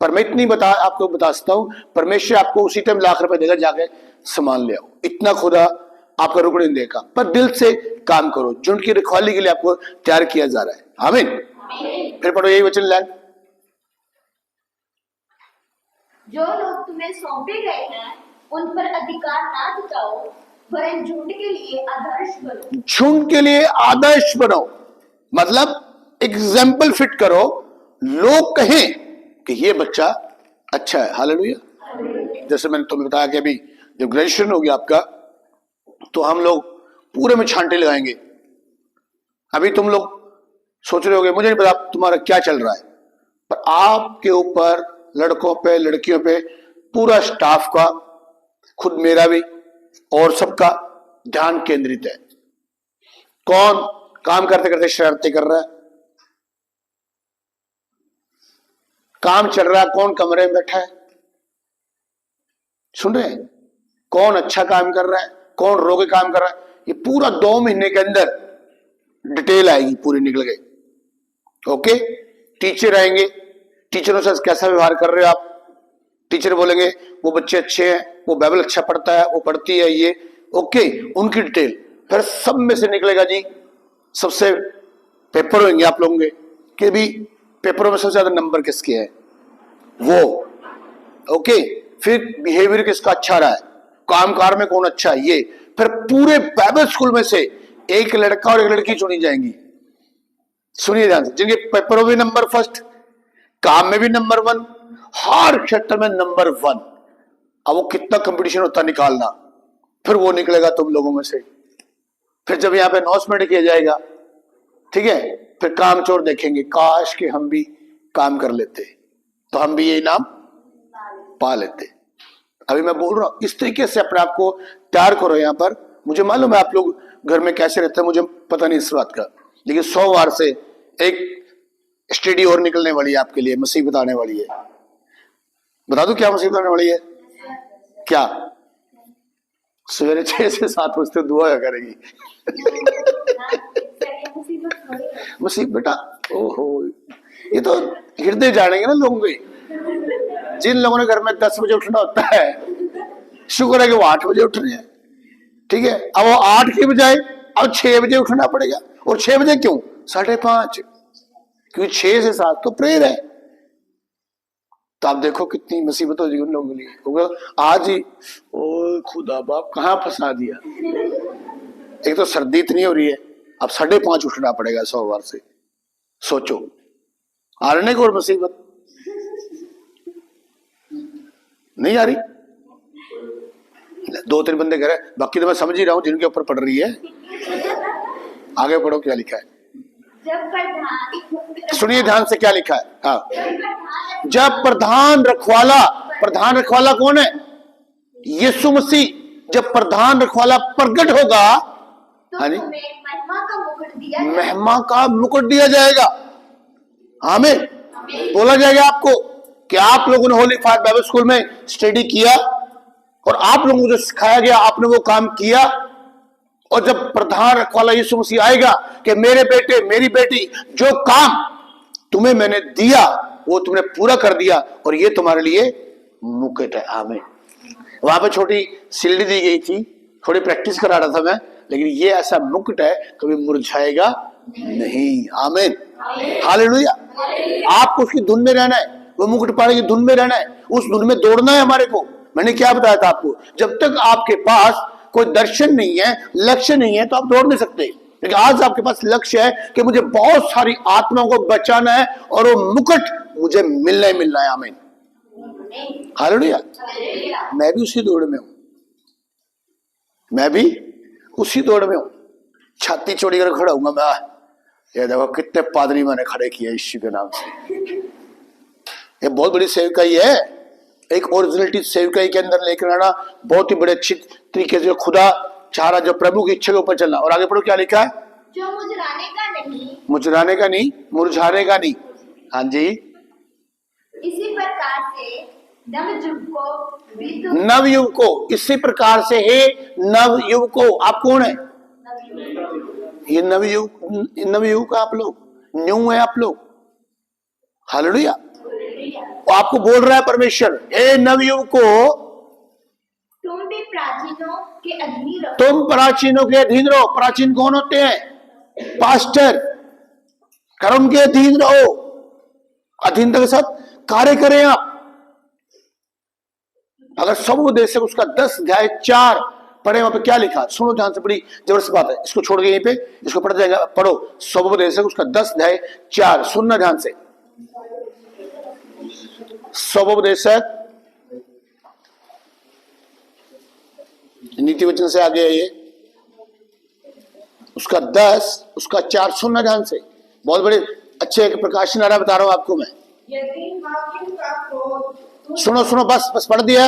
पर मैं इतनी आपको बता सकता हूं, परमेश्वर आपको उसी टाइम लाख रुपए देगा, जाके सामान ले आओ, इतना खुदा आपका रुक नहीं देगा। पर दिल से काम करो, जो उनकी रखवाली के लिए आपको तैयार किया जा रहा है। आमीन। फिर पढ़ो यही वचन लाइन, जो लोग तुम्हें सौंपे गए हैं उन पर अधिकार ना जताओ, वरन झुंड के लिए आदर्श बनो। झुंड के लिए आदर्श बनो, मतलब एग्जाम्पल फिट करो, लोग कहें कि ये बच्चा अच्छा है। हालेलुया। जैसे मैंने तुम्हें बताया कि अभी जब ग्रेजुएशन हो गया आपका, तो हम लोग पूरे में छांटे लगाएंगे। अभी तुम लोग सोच रहे होगे मुझे नहीं पता तुम्हारा क्या चल रहा है, पर आपके ऊपर, लड़कों पे, लड़कियों पे, पूरा स्टाफ का, खुद मेरा भी और सबका ध्यान केंद्रित है। कौन काम करते करते शरारतें कर रहा है, काम चल रहा है, कौन कमरे में बैठा है, सुन रहे हैं? कौन अच्छा काम कर रहा है, कौन रो के काम कर रहा है, ये पूरा 2 महीने के अंदर डिटेल आएगी, पूरी निकल गई। ओके, टीचर आएंगे, टीचरों से कैसा व्यवहार कर रहे हो आप? टीचर बोलेंगे वो बच्चे अच्छे हैं, वो बाइबल अच्छा पढ़ता है, वो पढ़ती है, ये ओके, उनकी डिटेल। फिर सब में से निकलेगा जी, सबसे पेपर होंगे आप लोगों के कि भी पेपरों में सबसे ज्यादा नंबर किसके हैं, वो ओके। फिर बिहेवियर किसका अच्छा रहा है, कामकाज में कौन अच्छा है, ये। फिर पूरे बाइबल स्कूल में से एक लड़का और एक लड़की चुनी जाएंगी। सुनिए ध्यान से, जिनके पेपरों में नंबर फर्स्ट, काम में भी नंबर 1, हर क्षेत्र में नंबर 1। अब वो कितना कंपटीशन होता निकालना, फिर वो निकलेगा तुम लोगों में से। फिर जब यहाँ पे अनाउंसमेंट किया जाएगा, ठीक है, फिर काम चोर देखेंगे, काश कि हम भी काम कर लेते तो हम भी ये इनाम पा लेते। अभी मैं बोल रहा हूं, इस तरीके से अपने आप को तैयार करो। यहाँ पर मुझे मालूम है आप लोग घर में कैसे रहते हैं, मुझे पता नहीं इस बात का, लेकिन सोमवार से एक स्टडी और निकलने वाली है आपके लिए, मुसीबत आने वाली है। बता दूं क्या मुसीबत आने वाली है? क्या? सवेरे 6 से 7 बजे दुआ करेगी। मुसीबत बेटा, ओहो, ये तो हृदय जानेंगे ना लोगों के। जिन लोगों ने घर में 10 बजे उठना होता है, शुक्र है कि वो 8 बजे उठ रहे हैं, ठीक है। अब वो 8 की बजाय अब 6 बजे उठना पड़ेगा। और 6 बजे क्यों? 5:30, क्योंकि 6 से 7 तो प्रेयर है। तो आप देखो कितनी मुसीबत हो जाएगी उन लोगों के लिए। आज ही ओ खुदा बाप कहाँ फंसा दिया। एक तो सर्दी इतनी हो रही है, अब 5:30 उठना पड़ेगा सोमवार से। सोचो, आ रही और मुसीबत नहीं आ रही। 2-3 बंदे कह रहे, बाकी तो मैं समझ ही रहा हूं जिनके ऊपर पड़ रही है। आगे पढ़ो क्या लिखा है, सुनिए ध्यान से क्या लिखा है। हाँ, जब प्रधान रखवाला कौन है? यीशु मसीह। जब प्रधान रखवाला प्रकट होगा, तो महिमा का मुकुट दिया जाएगा। आमीन। बोला जाएगा आपको कि आप लोगों ने होली फायर बाइबल स्कूल में स्टडी किया और आप लोगों को जो सिखाया गया आपने वो काम किया। और जब प्रधान रखवाला यीशु मसीह आएगा कि मेरे बेटे मेरी बेटी जो काम तुम्हें मैंने दिया वो तुमने पूरा कर दिया और ये तुम्हारे लिए मुकुट है। आमीन। वहां पे छोटी सीढ़ी दी गई थी, थोड़ी प्रैक्टिस करा रहा था मैं, लेकिन ये ऐसा मुकुट है कभी मुरझाएगा नहीं। आमीन, हालेलुया। आपको उसकी धुन में रहना है, वो मुकुट पाने की धुन में रहना है, उस धुन में दौड़ना है हमारे को। मैंने क्या बताया था आपको, जब तक आपके पास कोई दर्शन नहीं है, लक्ष्य नहीं है, तो आप दौड़ नहीं सकते। लेकिन आज आपके पास लक्ष्य है कि मुझे बहुत सारी आत्माओं को बचाना है और वो मुकुट मुझे मिलना ही मिलना है। आमीन, हालेलुया। मैं भी उसी दौड़ में हूं, मैं भी उसी दौड़ में हूं। छाती चौड़ी कर खड़ा हूंगा मैं। ये देखो कितने पादरी मैंने खड़े किए यीशु के नाम से। ये बहुत बड़ी सेवकाई है, एक ओरिजिनलिटी सेवकाई के अंदर लेकर आना, बहुत ही बड़े अच्छी तरीके से खुदा चाह रहा, जो प्रभु की इच्छा के ऊपर चलना। और आगे पढ़ो क्या लिखा है, जो मुजराने का नहीं, मुजराने का नहीं, मुरझाने का नहीं। हाँ जी, इसी प्रकार से नवयुवकों भी तुम नवयुवको, इसी प्रकार से हे नवयुवको। आप कौन है? ये नवयुवक आप लोग, न्यू है आप लोग। हालेलुया। आपको बोल रहा है परमेश्वर, हे नवयुवको, तुम भी प्राचीनों के अधीन रहो। तुम प्राचीनों के अधीन रहो। प्राचीन कौन होते हैं? पास्टर। कर्म के अधीन रहो, अधीनता के साथ कार्य करें आप। अगर सब उपदेश है उसका 10 अध्याय 4 पढ़े, वहां पे क्या लिखा, सुनो ध्यान से, बड़ी जबरदस्त बात है। इसको छोड़ के यहीं पे इसको पढ़ जाएगा, पढ़ो। सब उपदेश है उसका 10 अध्याय 4, सुनना ध्यान से। सब उपदेश है, नीति वचन से आगे है ये, उसका 10 उसका 4 सुनना ध्यान से। बहुत बड़े अच्छे एक प्रकाशन आ रहा, बता रहा हूं आपको मैं। यदि हाकिम का क्रोध, सुनो सुनो, बस पढ़ दिया,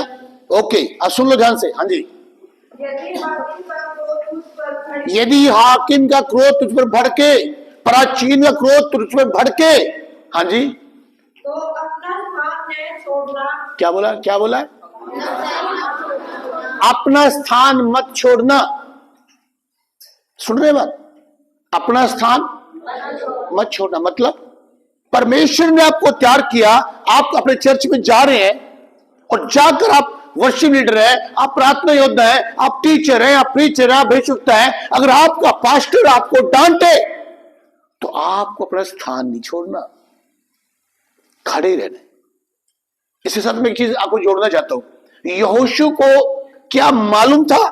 ओके। अब सुन लो ध्यान से। हाँ जी, यदि हाकिम का क्रोध तुझ पर भड़के, यदि हाकिम का क्रोध तुझ पर भड़के, प्राचीन का क्रोध तुझ पर भड़के, हाँ जी, तो अपना स्थान न छोड़ना। क्या बोला, क्या बोला? अपना स्थान मत छोड़ना। सुन रहे बात, अपना स्थान मत छोड़ना। मतलब परमेश्वर ने आपको तैयार किया, आप अपने चर्च में जा रहे हैं और जाकर आप वर्शिप लीडर है, आप प्रार्थना योद्धा है, आप टीचर है, आप प्रीचर है, आप भेषुक्ता है। अगर आपका पास्टर आपको डांटे तो आपको अपना स्थान नहीं छोड़ना, खड़े रहना। इसके साथ मैं एक चीज आपको जोड़ना चाहता हूं। यहोशू को क्या मालूम था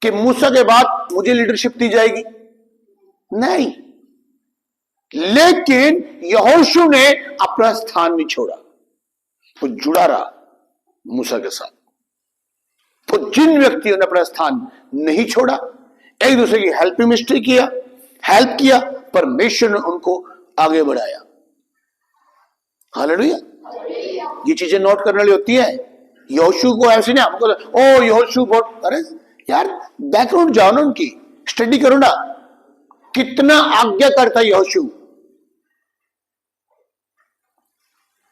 कि मूसा के बाद मुझे लीडरशिप दी जाएगी? नहीं, लेकिन यहोशू ने अपना स्थान नहीं छोड़ा, वो जुड़ा रहा मूसा के साथ। तो जिन व्यक्तियों ने अपना स्थान नहीं छोड़ा, एक दूसरे की हेल्प मिनिस्ट्री किया, हेल्प किया, परमेश्वर ने उनको आगे बढ़ाया। हालेलुया। ये चीजें नोट करने वाली होती है। यहोशू को ऐसे नहीं हमको ओ यहोशू बहुत, अरे यार बैकग्राउंड जाओ ना, उनकी स्टडी करो ना, कितना आज्ञा करता है यहोशू।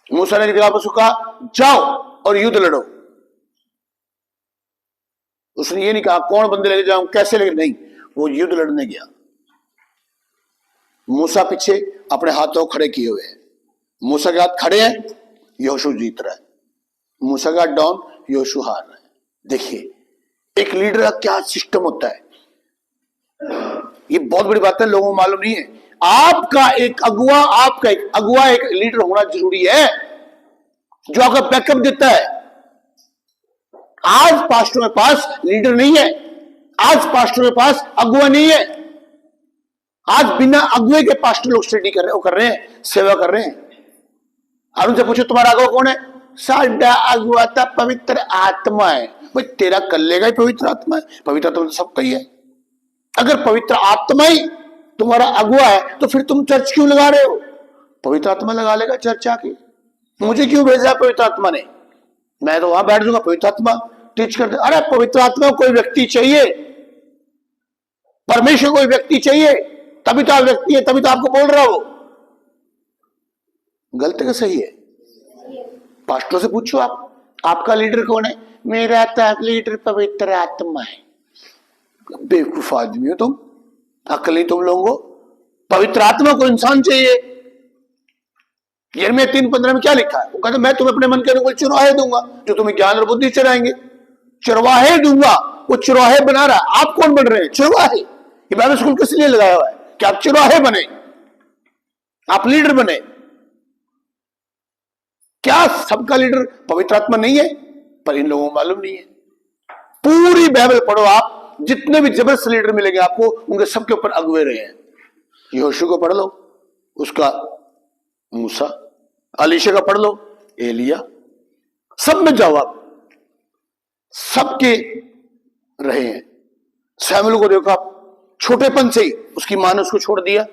मूसा ने कहा जाओ और युद्ध लड़ो। उसने ये नहीं कहा कौन बंदे लेके जाऊं, कैसे लेके, नहीं, वो युद्ध लड़ने गया। मूसा पीछे अपने हाथों खड़े किए हुए हैं, मूसा के हाथ खड़े हैं, यहोशू जीत रहा है। मूसा का हाथ डाउन, यहोशू हार रहा है। देखिए एक लीडर का क्या सिस्टम होता है, ये बहुत बड़ी बात है, लोगों को मालूम नहीं है। आपका एक अगुआ, एक लीडर होना जरूरी है, जो आपका बैकअप देता है। आज पास्टरों के पास लीडर नहीं है, आज पास्टरों के पास अगुआ नहीं है। आज बिना अगुए के पास्टर लोग स्टडी कर रहे हैं, सेवा कर रहे हैं। और उनसे पूछो तुम्हारा अगुआ कौन है? साडा अगुआ तो पवित्र आत्मा है। भाई तेरा कर लेगा ही पवित्र आत्मा है, पवित्र आत्मा तो सबका ही है। अगर पवित्र आत्मा ही तुम्हारा अगुआ है तो फिर तुम चर्च क्यों लगा रहे हो? पवित्र आत्मा लगा लेगा चर्च आके। मुझे क्यों भेजा पवित्र आत्मा ने? मैं तो वहां बैठ जाऊंगा, पवित्र आत्मा टीच कर दे। अरे पवित्र आत्मा कोई व्यक्ति चाहिए, परमेश्वर कोई व्यक्ति चाहिए, तभी तो आप व्यक्ति है, तभी तो आपको बोल रहा हो। गलत है कि सही है? पास्टरों से पूछो आपका लीडर कौन है? मेरा तो लीडर पवित्र आत्मा है। बेवकूफ आदमी हो तुम, अकल नहीं तुम लोगों को। पवित्र आत्मा को इंसान चाहिए, यिर्मयाह 3:15 में क्या लिखा है? वो कहता मैं तुम्हें अपने मन के अनुकूल चरवाहे दूंगा जो तुम्हें ज्ञान और बुद्धि चराएंगे। चरवाहे दूंगा, वो चरवाहे बना रहा है। आप कौन बन रहे हैं? चरवाहे। ये बाइबल स्कूल किस लिए लगाया हुआ है? कि आप चरवाहे बने, आप लीडर बने। क्या सबका लीडर पवित्र आत्मा नहीं है? पर इन लोगों को मालूम नहीं है। पूरी बाइबल पढ़ो आप, जितने भी जबरदस्त लीडर मिलेंगे आपको, उनके सबके ऊपर अगुवे रहे हैं। यहोशू को पढ़ लो, उसका मूसा। अलीशा का पढ़ लो, एलिया। सब में जाओ आप, सबके रहे हैं। सैमुएल को देखो आप, छोटेपन से ही उसकी मां ने उसको छोड़ दिया,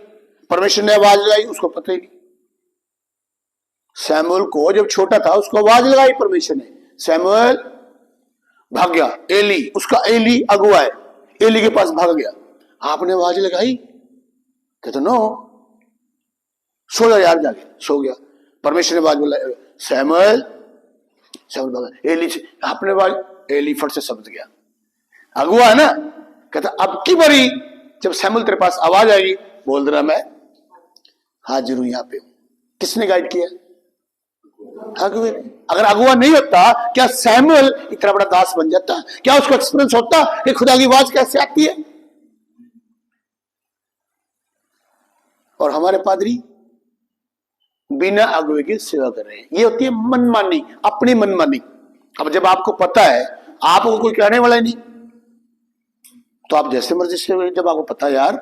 परमेश्वर ने आवाज लगाई, उसको पता ही नहीं। सैमुएल को जब छोटा था उसको आवाज लगाई परमेश्वर ने, सैमुएल भाग गया। एली, उसका एली अगुआ है, एली के पास भाग गया। आपने आवाज लगाई, कहते नो, सो जा यार, जाके सो गया। परमेश्वर ने आवाज बुलाई, सैमुएल। सैमुएल भागा, एली से आपने आवाज, एली फट से समझ गया, अगुआ है ना। कहता अब की बारी जब सैमुएल तेरे पास आवाज आएगी, बोल देना मैं हाजिर हूं यहां पे हूं। किसने गाइड किया? अगुआ। अगर अगुआ नहीं होता, क्या सैमुएल इतना बड़ा दास बन जाता? क्या उसको एक्सपीरियंस होता कि खुदा की आवाज कैसे आती है? और हमारे पादरी बिना अगुए की सेवा कर रहे हैं। ये होती है मनमानी, अपनी मनमानी। अब जब आपको पता है, आपको कोई कहने वाला ही नहीं, तो आप जैसे मर्जी से, जब आपको पता है यार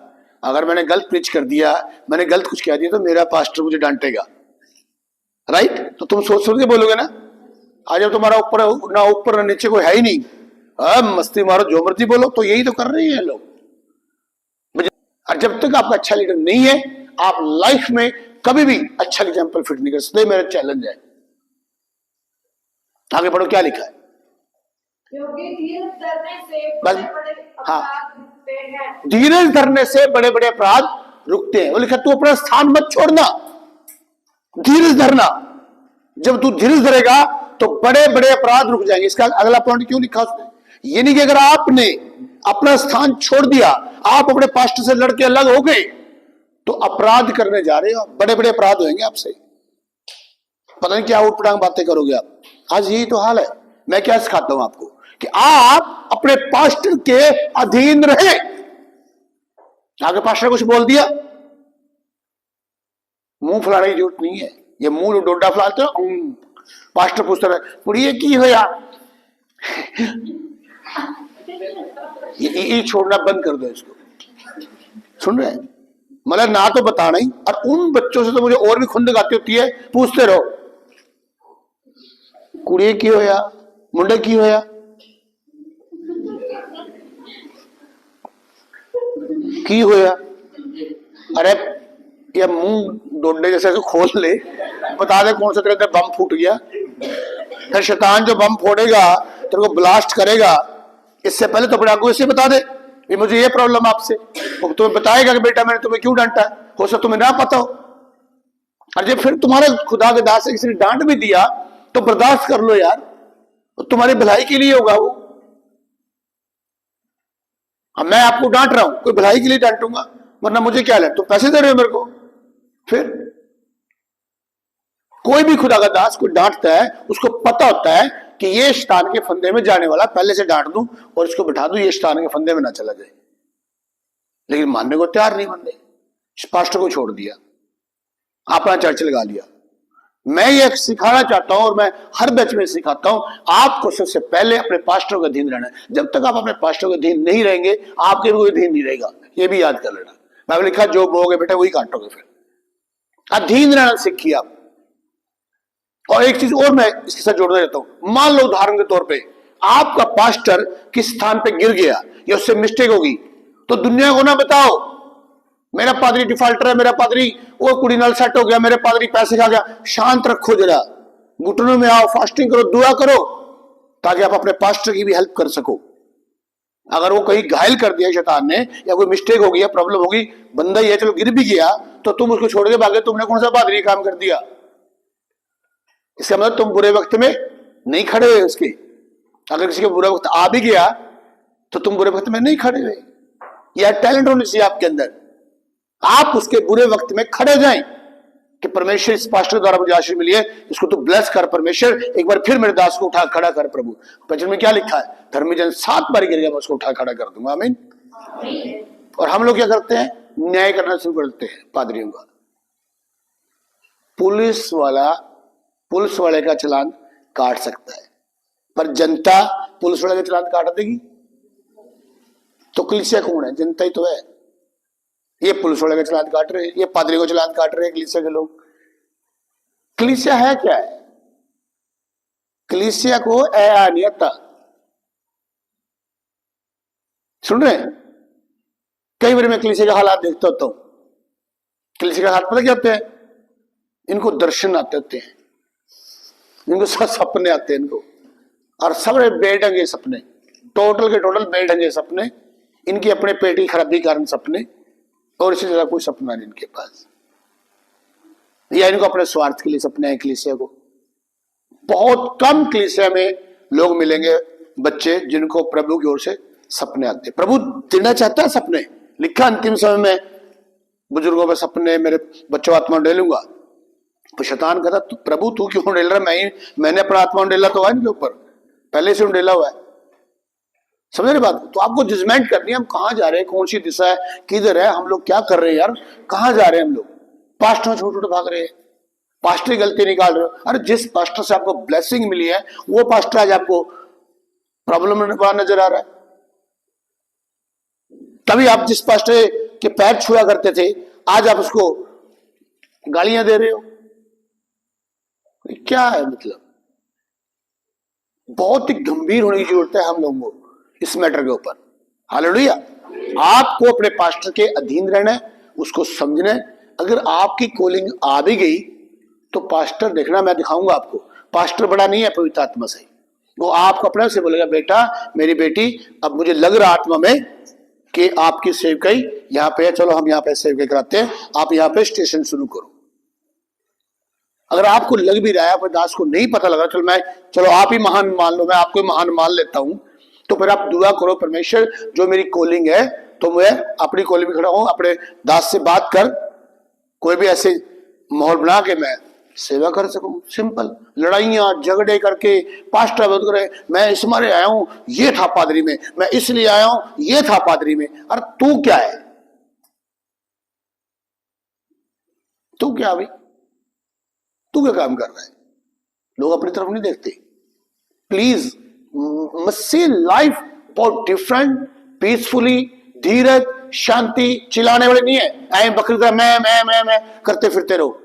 अगर मैंने गलत प्रीच कर दिया, मैंने गलत कुछ कह दिया, तो मेरा पास्टर मुझे डांटेगा, राइट? तो तुम सोच सोच के बोलोगे ना। आज जब तुम्हारा ऊपर ना नीचे कोई है ही नहीं, मस्ती मारो, जो मर्जी बोलो, तो यही तो कर रहे हैं लोग। और जब तक आपका अच्छा लीडर नहीं है, आप लाइफ में कभी भी अच्छा एग्जाम्पल फिट नहीं कर सकते। मेरा चैलेंज है। आगे पढ़ो, क्या लिखा है? क्योंकि धीरज धरने से बस, बड़े-बड़े हाँ, अपराध रुकते हैं। धीरज धरने से बड़े बड़े अपराध रुकते हैं। वो लिखा तू अपना स्थान मत छोड़ना, धीरज धरना। जब तू धीरज धरेगा तो बड़े बड़े अपराध रुक जाएंगे। इसका अगला पॉइंट क्यों लिखा उसने? ये नहीं कि अगर आपने अपना स्थान छोड़ दिया, आप अपने पास्टर से लड़के अलग हो गए, तो अपराध करने जा रहे हो, बड़े बड़े अपराध होंगे आपसे। पता नहीं क्या उठपटांग बातें करोगे आप। आज यही तो हाल है। मैं क्या सिखाता हूं आपको कि आप अपने पास्टर के अधीन रहे। आगे पास्टर कुछ बोल दिया, मुंह फुलाने की जरूरत नहीं है। ये मुंह डोडा फुलाते हो, पास्टर पूछता है कुड़िए की हो यार, ये छोड़ना बंद कर दो इसको। सुन रहे हैं? मतलब ना तो बताना ही, और उन बच्चों से तो मुझे और भी खुंदक आती होती है, पूछते रहो कुड़िए की हो या मुंडे की हो या, की हो या। अरे ये मुंह डोडे जैसे खोल ले, बता दे कौन सा तेरे अंदर बम फूट गया। फिर शैतान जो बम फोड़ेगा, तेरे को ब्लास्ट करेगा, इससे पहले तो बड़ा आगू इसे बता दे कि मुझे ये प्रॉब्लम आपसे। वो तुम्हें बताएगा कि बेटा मैंने तुम्हें क्यों डांटा है, हो सकता तुम्हें ना पता हो। और जब फिर तुम्हारे खुदा के दास से किसी ने डांट भी दिया तो बर्दाश्त कर लो यार, तो तुम्हारी भलाई के लिए होगा वो। अब मैं आपको डांट रहा हूं, कोई भलाई के लिए डांटूंगा, वरना मुझे क्या ले, तुम पैसे दे रहे हो मेरे को। फिर कोई भी खुदा का दास कोई डांटता है, उसको पता होता है कि ये शैतान के फंदे में जाने वाला, पहले से डांट दूं और इसको बिठा दूं, ये शैतान के फंदे में ना चला जाए। लेकिन मानने को तैयार नहीं बंदे, पास्टर को छोड़ दिया, अपना चर्च लगा लिया। मैं ये सिखाना चाहता हूं और मैं हर बैच में सिखाता हूं, आपको सबसे पहले अपने पास्टर का अधीन रहना है। जब तक आप अपने पास्टर का अधीन नहीं रहेंगे, आपके भी कोई अधीन नहीं रहेगा। ये भी याद कर लेना। मैं लिखा जो बोगे बेटा वही काटोगे। फिर अधीन रहना सीखिए आप। और एक चीज और मैं इसके साथ जोड़ना चाहता हूं। मान लो उदाहरण के तौर पे आपका पास्टर किस स्थान पे गिर गया या उससे मिस्टेक होगी, तो दुनिया को ना बताओ मेरा पादरी डिफॉल्टर है, मेरा पादरी वो कुड़ी नाल सेट हो गया, मेरे पादरी पैसे खा गया। शांत रखो जरा, घुटनों में आओ, फास्टिंग करो, दुआ करो, ताकि आप अपने पास्टर की भी हेल्प कर सको। अगर वो कहीं घायल कर दिया शैतान ने, या कोई मिस्टेक हो गई, प्रॉब्लम होगी, बंदा ही है, चलो गिर भी गया, तो तुम उसको छोड़ के भागे, तुमने कौन सा पादरी काम कर दिया? इसका मतलब तुम बुरे वक्त में नहीं खड़े हुए उसके। अगर किसी का बुरा वक्त आ भी गया तो तुम बुरे वक्त में नहीं खड़े हुए। यह टैलेंट होना चाहिए आपके अंदर, आप उसके बुरे वक्त में खड़े जाएं। कि परमेश्वर इस पास्टर के द्वारा मुझे आशीष मिली है, इसको तू ब्लेस कर परमेश्वर, एक बार फिर मेरे दास को उठा खड़ा कर प्रभु। वचन में क्या लिखा है, धर्मी जन 7 बार गिर गया मैं उसको उठा खड़ा कर दूंगा। आमीन। और हम लोग क्या करते हैं, न्याय करना शुरू कर देते हैं पादरियों का। पुलिस वाले का चालान काट सकता है, पर जनता पुलिस वाले का चालान काट देगी? तो कलीसिया कौन है? जनता ही तो है। ये पुलिस वाले का चालान काट रहे हैं, ये पादरी को चालान काट रहे हैं कलीसिया के लोग। कलीसिया है क्या है? कलीसिया को नहीं आता। सुन रहे हैं? कई बार मैं कलीसिया के हालात देखता होता हूं। कलीसिया के हालात पता क्या होते हैं? इनको दर्शन आते होते हैं, इनको सब सपने आते हैं इनको, और सब बेढंगे सपने, टोटल के टोटल बेढंगे सपने, इनकी अपने पेट की खराबी कारण सपने, और इससे ज्यादा कोई सपना नहीं इनके पास। या इनको अपने स्वार्थ के लिए सपने हैं कलीसिया को। बहुत कम कलीसिया में लोग मिलेंगे बच्चे जिनको प्रभु की ओर से सपने आते। प्रभु देना चाहता है सपने। लिखा अंतिम समय में बुजुर्गों में सपने, मेरे बच्चों आत्मा डेलूंगा। तो शैतान कहता प्रभु तू क्यों डेल रहा? मैंने अपना आत्मा डेला तो है इनके ऊपर, पहले से डेला हुआ है। समझ रहे बात? तो आपको जजमेंट करनी है, हम कहाँ जा रहे हैं, कौन सी दिशा है, किधर है, हम लोग क्या कर रहे हैं यार, कहाँ जा रहे हैं हम लोग? पास्टर छोटे भाग रहे हैं, पास्टर की गलती निकाल रहे हो। अरे जिस पास्टर से आपको ब्लेसिंग मिली है वो पास्टर आज आपको प्रॉब्लम में नजर आ रहा है। तभी आप जिस पास्टर के पैर छुआ करते थे आज आप उसको गालियां दे रहे हो। क्या है मतलब? बहुत ही गंभीर होने की जरूरत है हम लोगों को इस मैटर के ऊपर। हालेलुया। आपको अपने पास्टर के अधीन रहना है, उसको समझना है। अगर आपकी कॉलिंग आ भी गई तो पास्टर देखना, मैं दिखाऊंगा आपको, पास्टर बड़ा नहीं है पवित्र आत्मा से। वो आपको अपने से बोलेगा बेटा मेरी बेटी अब मुझे लग रहा आत्मा में कि आपकी सेवकाई यहाँ पे है, चलो हम यहाँ पे सेवकाई कराते हैं, आप यहाँ पे स्टेशन शुरू करो। अगर आपको लग भी रहा है, अपने दास को नहीं पता लगा, चलो आप ही महान मान लो, मैं आपको महान मान लेता हूं, तो फिर आप दुआ करो परमेश्वर जो मेरी कॉलिंग है तो मैं अपनी कॉलिंग में खड़ा हूं, अपने दास से बात कर, कोई भी ऐसे माहौल बना के मैं सेवा कर सकूं। सिंपल। लड़ाइयां झगड़े करके पास्टर बात करे, मैं इस मारे आया हूं, ये था पादरी में, मैं इसलिए आया हूं, ये था पादरी में। अरे तू क्या है? तू क्या भाई? तू क्या काम कर रहा है? लोग अपनी तरफ नहीं देखते। प्लीज मस्ट सी लाइफ बहुत डिफरेंट, पीसफुली, धीरज, शांति। चिल्लाने वाले नहीं है, ऐ बकरी का मैं करते फिरते रहो,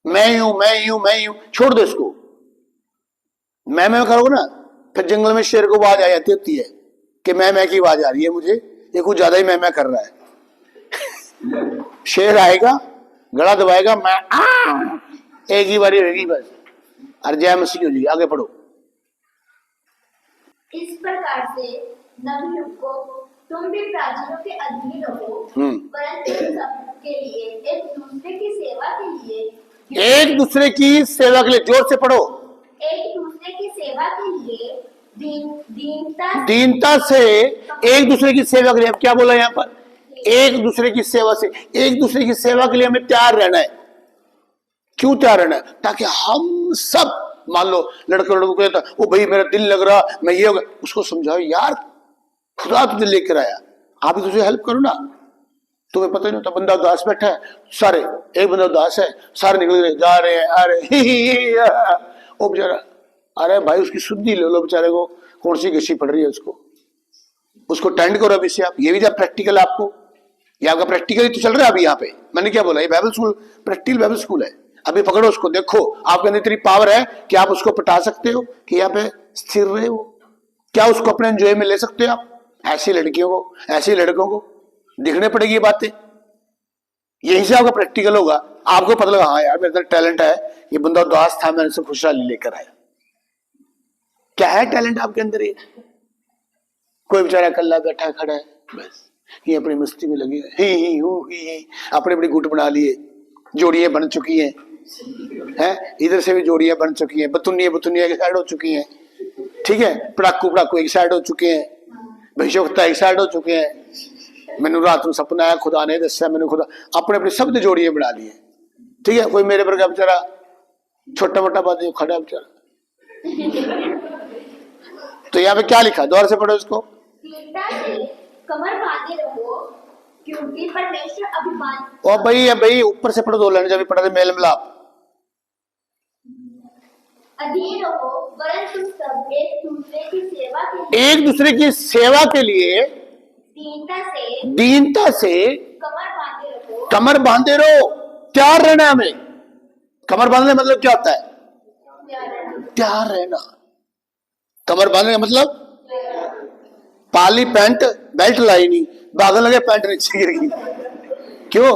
मैं यूं। छोड़ दो इसको। मैं करोगे ना, फिर जंगल में शेर को आवाज आ जाती होती है कि मैं की आवाज आ रही है मुझे, ये कुछ ज्यादा ही मैं कर रहा है। शेर आएगा, गला दबाएगा, मैं एक ही बारी होगी बस। जय मसीह हो जी। आगे पढ़ो। इस प्रकार से नवयुग को तुम भी प्राचीनों के अधीन रहो, परंतु सबके लिए एक दूसरे की सेवा के लिए, एक दूसरे की सेवा के लिए, जोर से पढ़ो, एक दूसरे की सेवा के लिए दीनता से एक दूसरे की सेवा के लिए। अब क्या बोला यहाँ पर? एक दूसरे की सेवा से, एक दूसरे की सेवा के लिए हमें तैयार रहना है। क्यों तैयार रहना है? ताकि हम सब, मान लो लड़कों को कहता ओ भाई मेरा दिल लग रहा, मैं ये होगा, उसको समझाओ यार खुदा तुझे लेकर आया, आप ही तुझे हेल्प करो ना। तुम्हें पता ही नहीं होता, बंदा उदास बैठा है, सारे एक बंदा उदास है, सारे निकल रहे जा रहे हैं, अरे ओ बेचारा, अरे भाई उसकी शुद्धि ले लो बेचारे को, कौन सी घसी पड़ रही है उसको टेंड करो अभी से आप। ये भी जब प्रैक्टिकल आपको, ये आपका प्रैक्टिकल ही तो चल रहा है अभी यहाँ पे। मैंने क्या बोला, ये Bible school, practical Bible school है। अभी पकड़ो उसको, देखो आपके अंदर इतनी पावर है कि आप उसको पटा सकते हो कि यहाँ पे स्थिर रहे हो। क्या उसको अपने एंजॉय में ले सकते हो आप? ऐसी लड़कियों को, ऐसे लड़कों को दिखने पड़ेगी ये बातें। यही से आपका प्रैक्टिकल होगा, आपको पता लगा हाँ यार मेरे अंदर टैलेंट है, ये बंदा उदास था, मैंने उसे खुशहाली लेकर आया। क्या है टैलेंट आपके अंदर? ये कोई बेचारा कल्ला बैठा खड़ा है, बस ये अपनी मस्ती में लगे ही अपने अपने गुट बना लिए, जोड़ियां बन चुकी हैं, इधर से भी जोड़ियां बन चुकी हैं, बतुनिया एक साइड हो चुकी हैं, ठीक है, पड़ाकू एक साइड हो चुके हैं, भविष्यवक्ता एक साइड हो चुके हैं। मैंने रात में सपना आया, खुदा ने दस्या, मैंने खुदा अपने अपने शब्द जोड़िए बना लिए। ठीक है, कोई मेरे पर का बेचारा छोटा मोटा बात नहीं, खड़ा बेचारा। तो यहाँ पे क्या लिखा, दोबारा से पढ़ो इसको। दीनता से कमर बांधे रहो, क्योंकि परमेश्वर अभिमान। और भाई ऊपर से पढ़ो, 2 लाइन जब पढ़ा थे मेल मिलाप। अधीन रहो, वरन तुम सब एक दूसरे की सेवा के लिए, एक दूसरे की सेवा के लिए दीनता से कमर बांधे रहो। कमर बांधे रहो, तैयार रहना है हमें। कमर बांधने का मतलब क्या होता है? तैयार रहना। कमर बांधने का मतलब पाली पैंट बेल्ट लाई नहीं, भागने लगे पैंट नीचे गिर गई। क्यों?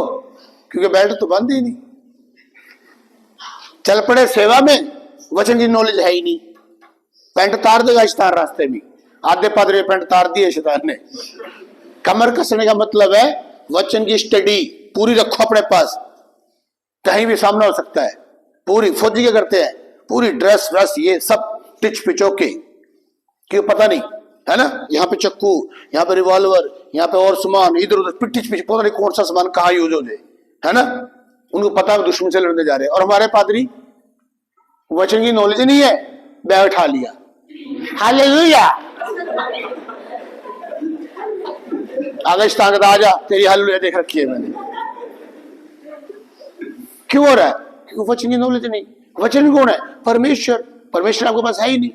क्योंकि बेल्ट तो बांधी नहीं। चल पड़े सेवा में, वचन की नॉलेज है ही नहीं, पैंट तार देगा शैतान रास्ते में। आधे पादरे पैंट तार दिए शैतान ने। कमर कसने का मतलब है वचन की स्टडी पूरी रखो अपने पास, कहीं भी सामना हो सकता है। पूरी फौजी क्या करते हैं, पूरी ड्रेस व्रेस ये सब टिच पिचो के, क्यों पता नहीं है ना, यहाँ पे चक्कू, यहाँ पे रिवॉल्वर, यहाँ पे और सामान, इधर उधर पिटिच पिच, पता नहीं कौन सा सामान कहाँ यूज हो जाए, है ना। उनको पता है दुश्मन से लड़ने जा रहे हैं। और हमारे पादरी वचन की नॉलेज नहीं है, बैग उठा लिया, हालेलुया, आगे शैतान कहता आजा तेरी हालेलुया देख रखी है मैंने। क्यों हो रहा है? क्योंकि वचन की नॉलेज नहीं। वचन कौन है? परमेश्वर। परमेश्वर आपके पास है ही नहीं,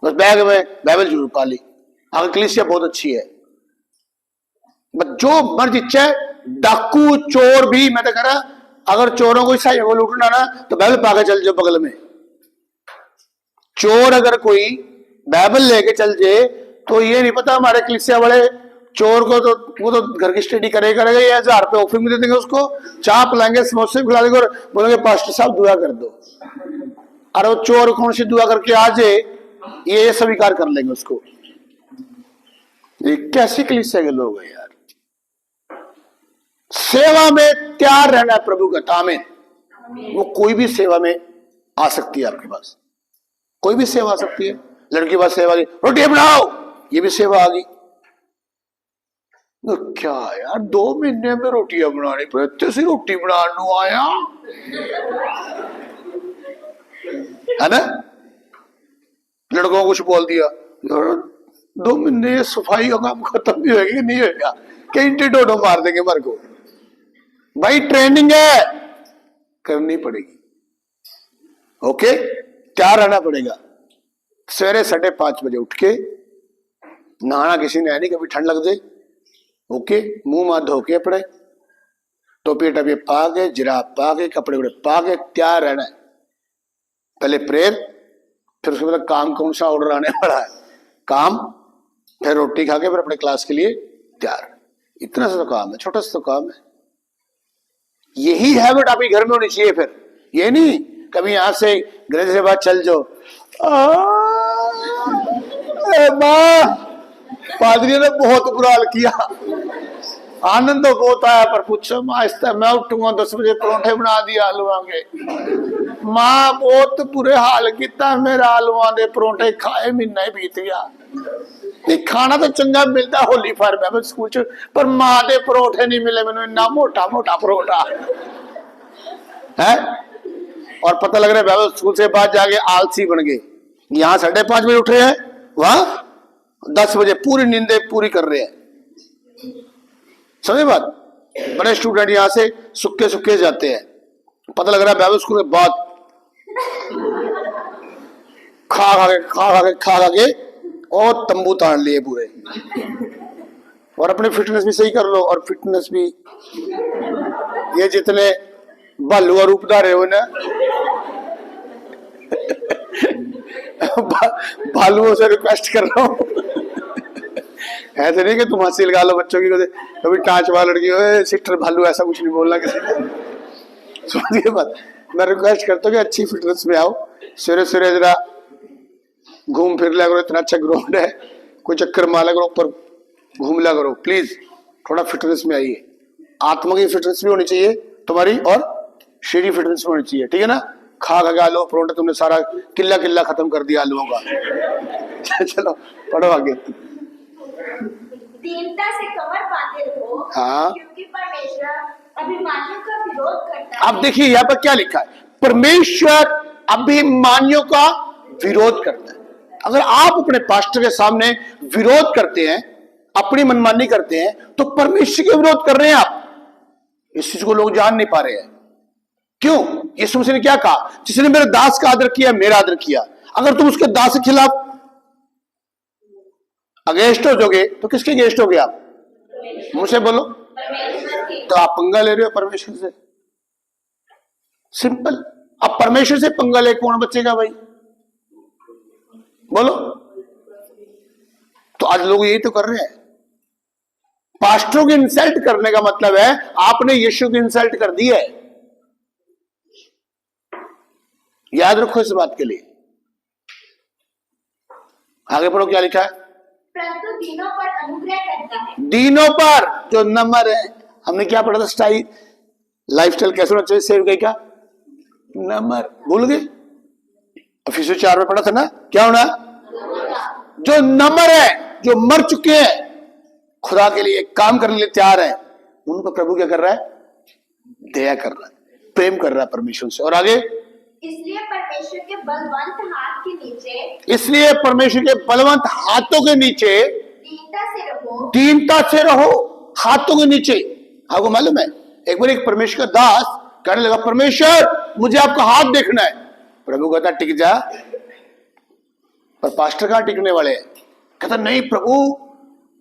बस बैग में बाइबल जरूर पा ली। आगे कलीसिया बहुत अच्छी है, बस जो मर्जी चाहे डाकू चोर भी, मैं तो कह रहा अगर चोरों को सही वो लूटना ना तो बाइबल पाके चल जाओ बगल में। चोर अगर कोई बाइबल लेके चल जाए तो ये नहीं पता हमारे कलीसिया वाले चोर को तो वो तो घर की स्टडी करेगा, ये 1000 रुपये ऑफर में दे देंगे उसको, चाय पिलाएंगे, समोसे खिला देंगे और बोलेंगे पास्टर साहब दुआ कर दो। और वो चोर कौन सी दुआ करके आ जाए ये स्वीकार कर लेंगे उसको। ये कैसी कलीसिया के लोग हैं यार। सेवा में तैयार रहना है प्रभु का तामेन। वो कोई भी सेवा में आ सकती है, आपके पास कोई भी सेवा आ सकती है। लड़की के पास सेवा की, रोटी बनाओ, ये भी सेवा आ गई। तो क्या यार 2 महीने में रोटियां बनानी पड़े, तेसी रोटी बनाने आया है ना। लड़कों को कुछ बोल दिया, 2 महीने सफाई का काम खत्म भी होगा कि नहीं होगा, कहीं टिटोडो मार देंगे मर को। भाई ट्रेनिंग है, करनी पड़ेगी। ओके, तैयार रहना पड़ेगा। सवेरे 5:30 बजे उठ के नहाना किसी ने है नहीं, कभी ठंड लग जाए। ओके, मुंह माथ धो के अपने टोपी टपी पा के, जिराब पा के, कपड़े वपड़े पा के तैयार रहना है। पहले प्रेयर, फिर उसके बाद काम कौन सा ऑर्डर आने वाला है, काम, फिर रोटी खा के फिर अपने क्लास के लिए तैयार। इतना सा तो काम है, छोटा सा तो काम है। यही हैबिट आपके घर में होनी चाहिए। फिर ये नहीं कभी यहां से ग्रेजुएशन के बाद चल जाओ, मां पादरी ने बहुत बुरा हाल किया, आनंद तो बहुत आया पर पूछो माँ, मैं उठूंगा 10 बजे परोठे बना दिए आलूआ के, मां बहुत बुरे हाल किया मेरा, आलूआ के परोठे खाए महीना ही बीत गया। खाना तो चंगा मिलता होली फार बाइबल स्कूल च, पर मां के परोठे नहीं मिले मैंने, इन्ना मोटा मोटा परोठा है। और पता लग रहा है बाइबल स्कूल से बाद जाके आलसी बन गए। यहाँ 5:30 बजे उठ रहे हैं, वहां 10 बजे पूरी नींदे पूरी कर रहे हैं। समझे बात? बड़े स्टूडेंट यहां से सुक्के सुक्के जाते हैं, पता लग रहा है बाइबल स्कूल के बाद खा के और तंबू तान लिए पूरे। और अपने फिटनेस भी सही कर लो, और फिटनेस भी ये जितने भालू और रूपदार है ना भालुओं से रिक्वेस्ट कर रहा हूं, ऐसे नहीं कि तुम हंसी लगा लो बच्चों की, कभी टाँच वाला लड़की हो सिस्टर भालू, ऐसा कुछ नहीं बोलना किसी ने। समझिए बात, मैं रिक्वेस्ट करता हूँ कि अच्छी फिटनेस में आओ। सवेरे सवेरे जरा घूम फिर लिया करो, इतना अच्छा ग्राउंड है, कोई चक्कर मारा करो, ऊपर घूम लिया करो प्लीज, थोड़ा फिटनेस में आइए। आत्मा की फिटनेस भी होनी चाहिए तुम्हारी, और शरीर फिटनेस भी होनी चाहिए, ठीक है ना। खा खा लो परोठे, तुमने सारा किल्ला खत्म कर दिया आलूओं का। चलो पढ़ो आगे। दीनता से कमर बांधे रहो, हाँ, क्योंकि परमेश्वर अभिमानियों का विरोध करता है। अब देखिए यहाँ पर क्या लिखा है, परमेश्वर अभिमानियों का विरोध करता है। अगर आप अपने पास्टर के सामने विरोध करते हैं, अपनी मनमानी करते हैं, तो परमेश्वर के विरोध कर रहे हैं आप। इस चीज को लोग जान नहीं पा रहे हैं। क्यों? यीशु मसीह ने क्या कहा, जिसने मेरे दास का आदर किया मेरा आदर किया। अगर तुम उसके दास के खिलाफ अगेंस्ट हो जाओगे तो किसके अगेंस्ट हो गए आप? मुझसे बोलो। तो आप पंगा ले रहे हो परमेश्वर से। सिंपल। अब परमेश्वर से पंगा ले कौन बचेगा भाई? बोलो। तो आज लोग यही तो कर रहे हैं। पास्टरों की इंसल्ट करने का मतलब है आपने यीशु की इंसल्ट कर दी है। याद रखो इस बात के लिए। आगे पढ़ो क्या लिखा है। परंतु दीनों पर अनुग्रह करता है। दीनों पर जो नंबर है, हमने क्या पढ़ा था स्टाइल, लाइफस्टाइल कैसे होना चाहिए सेवकाई का? नंबर भूल गए? ऑफिस 4 में पढ़ा था ना, क्या होना? जो नंबर है, जो मर चुके हैं, खुदा के लिए काम करने के लिए तैयार है, उन पर प्रभु क्या कर रहा है? दया कर रहा है, प्रेम कर रहा है परमेश्वर से। और आगे, इसलिए परमेश्वर के बलवंत हाथ के नीचे, इसलिए परमेश्वर के बलवंत हाथों के नीचे दीनता से रहो। दीनता से रहो, हाथों के नीचे। आपको मालूम है, एक बार एक परमेश्वर का दास कहने लगा, परमेश्वर मुझे आपका हाथ देखना है। प्रभु कहता टिक जा। पर पास्टर कहां टिकने वाले हैं? कहता नहीं प्रभु,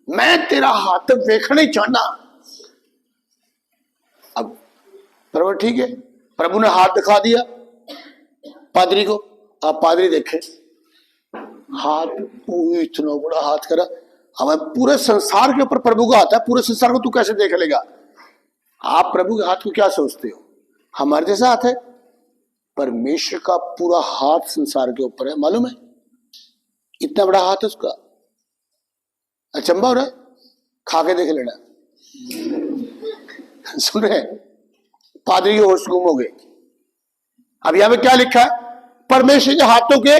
मैं तेरा हाथ देखना ही चाहना। अब प्रभु ठीक है, प्रभु ने हाथ दिखा दिया पादरी को। आप पादरी देखे हाथ, इतना बड़ा हाथ करा। अब पूरे संसार के ऊपर प्रभु का हाथ है, पूरे संसार को तू कैसे देख लेगा? आप प्रभु के हाथ को क्या सोचते हो? हमारे जैसा हाथ है? परमेश्वर का पूरा हाथ संसार के ऊपर है, मालूम है? इतना बड़ा हाथ है उसका। अचंबा हो रहा है? खा के देख लेना। सुन रहे? पादरी के होश गुम हो गए। अब यहां पे क्या लिखा है? परमेश्वर के हाथों के,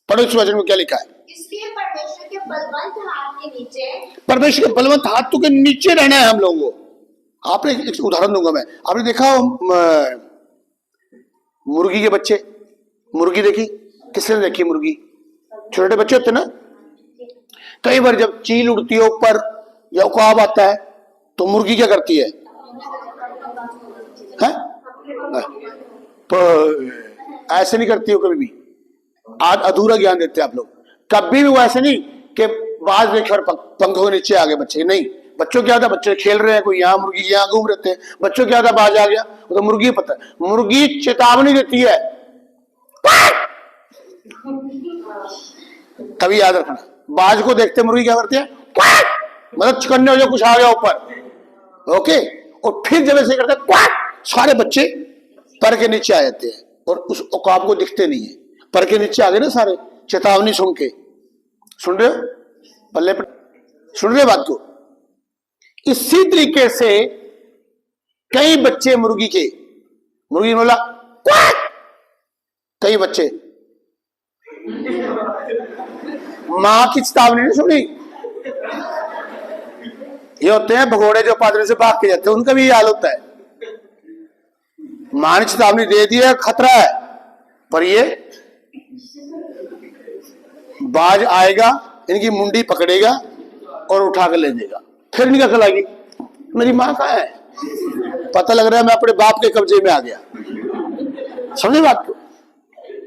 पढ़ो इस वचन में क्या लिखा है। इसलिए परमेश्वर के बलवंत हाथ के नीचे, परमेश्वर के बलवंत हाथों के नीचे रहना है हम लोगों को। आपने एक उदाहरण दूंगा मैं। आपने देखा मुर्गी के बच्चे, मुर्गी देखी? किसने देखी मुर्गी? छोटे बच्चे होते ना, कई बार जब चील उड़ती है ऊपर या उकाब आता है तो मुर्गी क्या करती है? ऐसे नहीं करती हो कभी भी। आज अधूरा ज्ञान देते हैं आप लोग। कभी भी वो ऐसे नहीं कि बाज देखे और पंखों के नीचे आ गए बच्चे, नहीं। बच्चों क्या था, बच्चे खेल रहे हैं, कोई यहाँ मुर्गी यहाँ घूम रहे थे, बच्चों क्या था, बाज आ गया, वो तो मुर्गी पता है। मुर्गी चेतावनी देती है, तभी याद रखना। बाज को देखते मुर्गी क्या करती है? मतलब चुकन्ने हो जाए, कुछ आ गया ऊपर, ओके। और फिर जब ऐसे करते हैं, सारे बच्चे पर के नीचे आ जाते हैं और उस औकाब को दिखते नहीं है। पर के नीचे आ गए ना सारे, चेतावनी सुन के। सुन रहे हो? पल्ले पर सुन रहे बात को? इसी तरीके से कई बच्चे मुर्गी के, मुर्गी बोला कई बच्चे मां की चेतावनी नहीं सुनी। ये होते हैं भगोड़े जो पादरी से भाग के जाते हैं, उनका भी ये हाल होता है। मां ने चेतावनी दे दी है, खतरा है, पर ये बाज आएगा, इनकी मुंडी पकड़ेगा और उठा कर ले जाएगा। फिर इनका अकल आएगी, मेरी मां कहाँ है? पता लग रहा है मैं अपने बाप के कब्जे में आ गया। समझे बात को?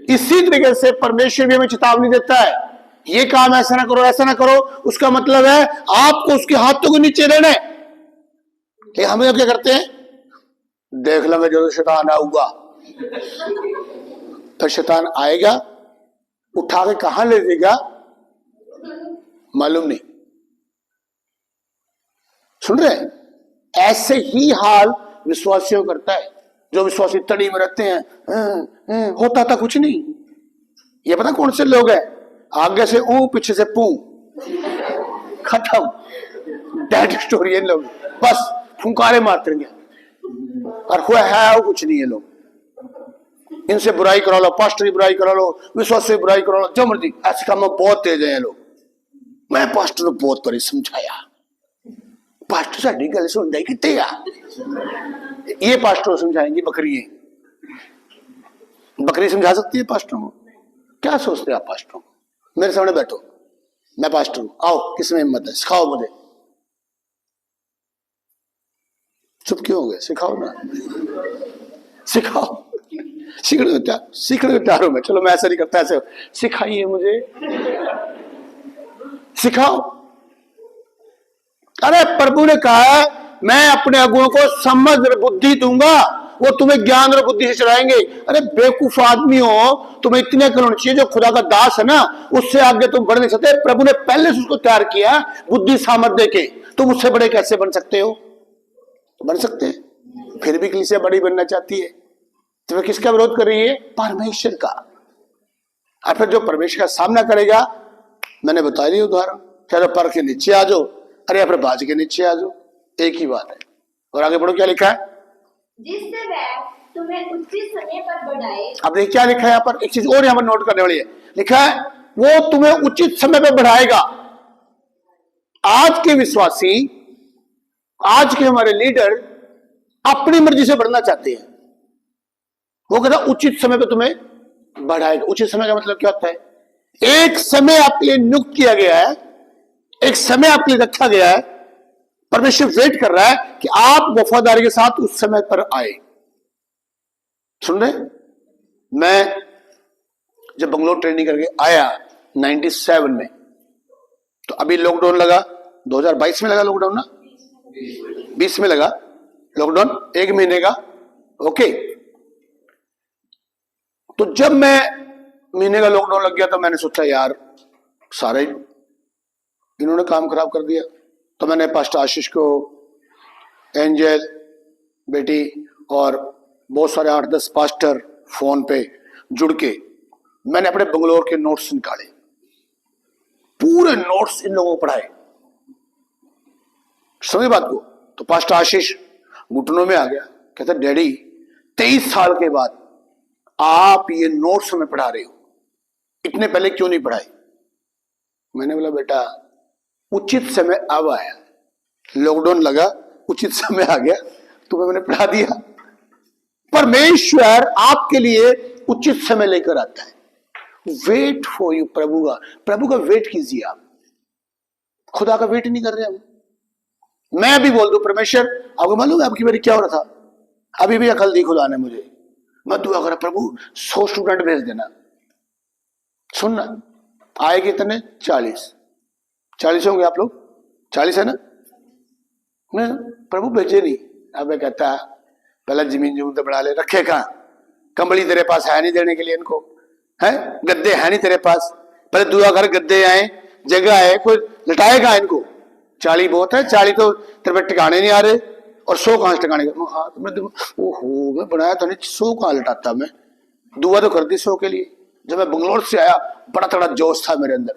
इसी तरीके से परमेश्वर भी हमें चेतावनी देता है, ये काम ऐसा ना करो, ऐसा ना करो। उसका मतलब है आपको उसके हाथों के नीचे रहना है। कि हम क्या करते हैं? देख लेंगे जो शैतान आऊगा। फिर शैतान आएगा, उठा के कहां ले जाएगा मालूम नहीं। सुन रहे? ऐसे ही हाल विश्वासियों करता है। जो विश्वासी तड़ी में रहते हैं, होता था कुछ नहीं। ये पता कौन से लोग हैं? आगे से ऊ, पीछे से पू, खत्म, डेड स्टोरी है लोग। बस फुंकारे मारते रहेंगे और हुआ है वो कुछ नहीं है। लोग इनसे बुराई करा लो, पास्टर की बुराई करा लो, विश्वास से बुराई करा लो, जो मर्जी। ऐसे काम में बहुत तेज है लोग। मैं पास्टर को बहुत बड़ी समझाया, पास्टर साड़ी गल सुनता ही कितने आ, ये पास्टर समझाएंगी बकरी समझा सकती है पास्टर को? क्या सोचते हैं आप पास्टर को? मेरे सामने बैठो, मैं पास्टर हूं, आओ, किसमें हिम्मत है, सिखाओ मुझे। चुप क्यों हो गए? सिखाओ ना, सिखाओ। सीखने को तैयार हूं मैं, चलो मैं ऐसा नहीं करता, ऐसे सिखाइए मुझे, सिखाओ। अरे प्रभु ने कहा है मैं अपने अगुओं को समझ और बुद्धि दूंगा, वो तुम्हें ज्ञान और बुद्धि से चलाएंगे। अरे बेवकूफ आदमी हो, तुम्हें इतने अकल होनी चाहिए, जो खुदा का दास है ना उससे आगे तुम बढ़ नहीं सकते। प्रभु ने पहले से उसको तैयार किया बुद्धि सामर्थ्य के, तुम उससे बड़े कैसे बन सकते हो? बन सकते हैं। फिर भी कलीसिया बड़ी बनना चाहती है, तो वह किसका विरोध कर रही है? परमेश्वर का। और फिर जो परमेश्वर का सामना करेगा, मैंने बता दिया उदाहरण, चलो पर के नीचे आ जाओ, अरे फिर बाज के नीचे आ जाओ, एक ही बात है। और आगे बढ़ो, क्या लिखा है? जिससे वह तुम्हें उचित समय पर बढ़ाए। अब देखिए क्या लिखा है यहाँ पर, एक चीज और यहाँ पर नोट करने वाली है। लिखा है वो तुम्हें उचित समय पर बढ़ाएगा। आज के विश्वासी, आज के हमारे लीडर अपनी मर्जी से बढ़ना चाहते हैं। वो कहता उचित समय पे तुम्हें बढ़ाएगा। उचित समय का मतलब क्या होता है? एक समय आपके लिए नियुक्त किया गया है, एक समय आपके लिए रखा गया है, परमेश्वर वेट कर रहा है कि आप वफादारी के साथ उस समय पर आए। सुन रहे? मैं जब बंगलोर ट्रेनिंग करके आया 97 में, तो अभी लॉकडाउन लगा, 2022 में लगा लॉकडाउन ना, 20 में लगा लॉकडाउन, 1 महीने का। ओके, तो जब मैं महीने का लॉकडाउन लग गया तो मैंने सोचा यार सारे इन्होंने काम खराब कर दिया। तो मैंने पास्टर आशीष को, एंजल बेटी और बहुत सारे 8-10 पास्टर फोन पे जुड़ के मैंने अपने बंगलोर के नोट्स निकाले, पूरे नोट्स इन लोगों को पढ़ाए। समझ बात को? तो पास्टर आशीष घुटनों में आ गया, कहता डैडी 23 साल के बाद आप ये नोट्स हमें पढ़ा रहे हो, इतने पहले क्यों नहीं पढ़ाए? मैंने बोला बेटा उचित समय अब आया, लॉकडाउन लगा, उचित समय आ गया, तुम्हें मैंने पढ़ा दिया। परमेश्वर आपके लिए उचित समय लेकर आता है। वेट फॉर यू, प्रभु का वेट कीजिए आप, खुदा का वेट नहीं कर रहे हम। मैं भी बोल दूं परमेश्वर, आपको मालूम है आपकी मेरी क्या हो रहा था? अभी भी अकल दी खुदा ने मुझे, मैं दुआ करा प्रभु 100 स्टूडेंट भेज देना। सुनना आए कितने? 40 होंगे आप लोग, 40 है ना? मैं प्रभु भेजे नहीं। अब मैं कहता पहले जमीन तो बढ़ा ले, रखे कहां? कंबली तेरे पास है नहीं देने के लिए इनको, है गद्दे है नहीं तेरे पास, पहले दुआ कर गद्दे आए, जगह है, कोई लटाएगा इनको। 40 बहुत है, 40 तो तेरे पे टिकाने नहीं आ रहे, और 100 कहां से टिकाने? ओहो मैं बनाया तो नहीं, 100 कहां लटाता मैं? दुआ तो कर दी 100 के लिए। जब मैं बंगलोर से आया बड़ा तगड़ा जोश था मेरे अंदर,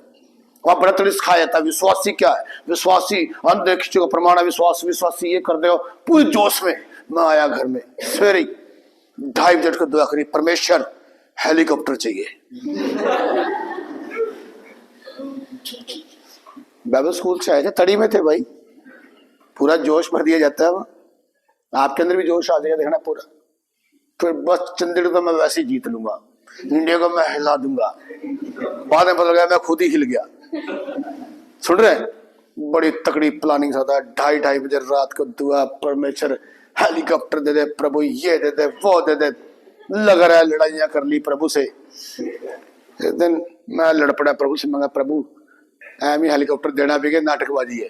वहां बड़ा तगड़ा सिखाया था विश्वासी क्या है, विश्वासी अंधे को प्रमाण विश्वास, विश्वासी ये कर दो, पूरे जोश में मैं आया घर में। सवेरे 2:30 बजे को दुआ करी, परमेश्वर हेलीकॉप्टर चाहिए। बाइबल स्कूल से आए थे, तड़ी में थे भाई, पूरा जोश भर दिया जाता है वहां। आपके अंदर भी जोश आ जाएगा, देखना पूरा। फिर बस चंडीगढ़ को मैं वैसे ही जीत लूंगा, इंडिया को मैं हिला दूंगा। बाद में पता लगा मैं खुद ही हिल गया। सुन रहे? बड़ी तकड़ी प्लानिंग था। 2:30 बजे रात को दुआ, परमेश्वर हेलीकॉप्टर दे दे प्रभु, ये दे दे वो दे दे, लग रहा है लड़ाइयां कर ली प्रभु से। एक दिन मैं लड़ पड़ा प्रभु से, मांगा प्रभु एम ही हेलीकॉप्टर देना भी, नाटकबाजी है।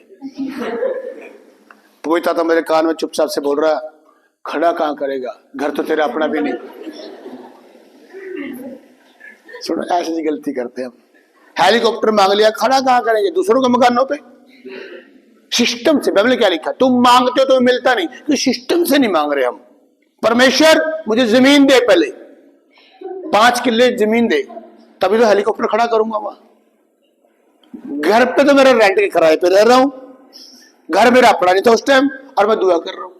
पूछता था मेरे कान में चुपचाप से बोल रहा, खड़ा कहां करेगा, घर तो तेरा अपना भी नहीं। सुनो ऐसी गलती करते हैं हम, हेलीकॉप्टर मांग लिया, खड़ा कहां करेंगे? दूसरों के मकानों पे। सिस्टम से, बाइबल क्या लिखा? तुम मांगते हो तो मिलता नहीं, तो सिस्टम से नहीं मांग रहे हम। परमेश्वर मुझे जमीन दे, पहले 5 किले जमीन दे, तभी तो हेलीकॉप्टर खड़ा करूंगा वहां। घर पे तो मेरा रेंट के किराए पे रह रहा हूं, घर मेरा अपना नहीं था उस टाइम, और मैं दुआ कर रहा हूं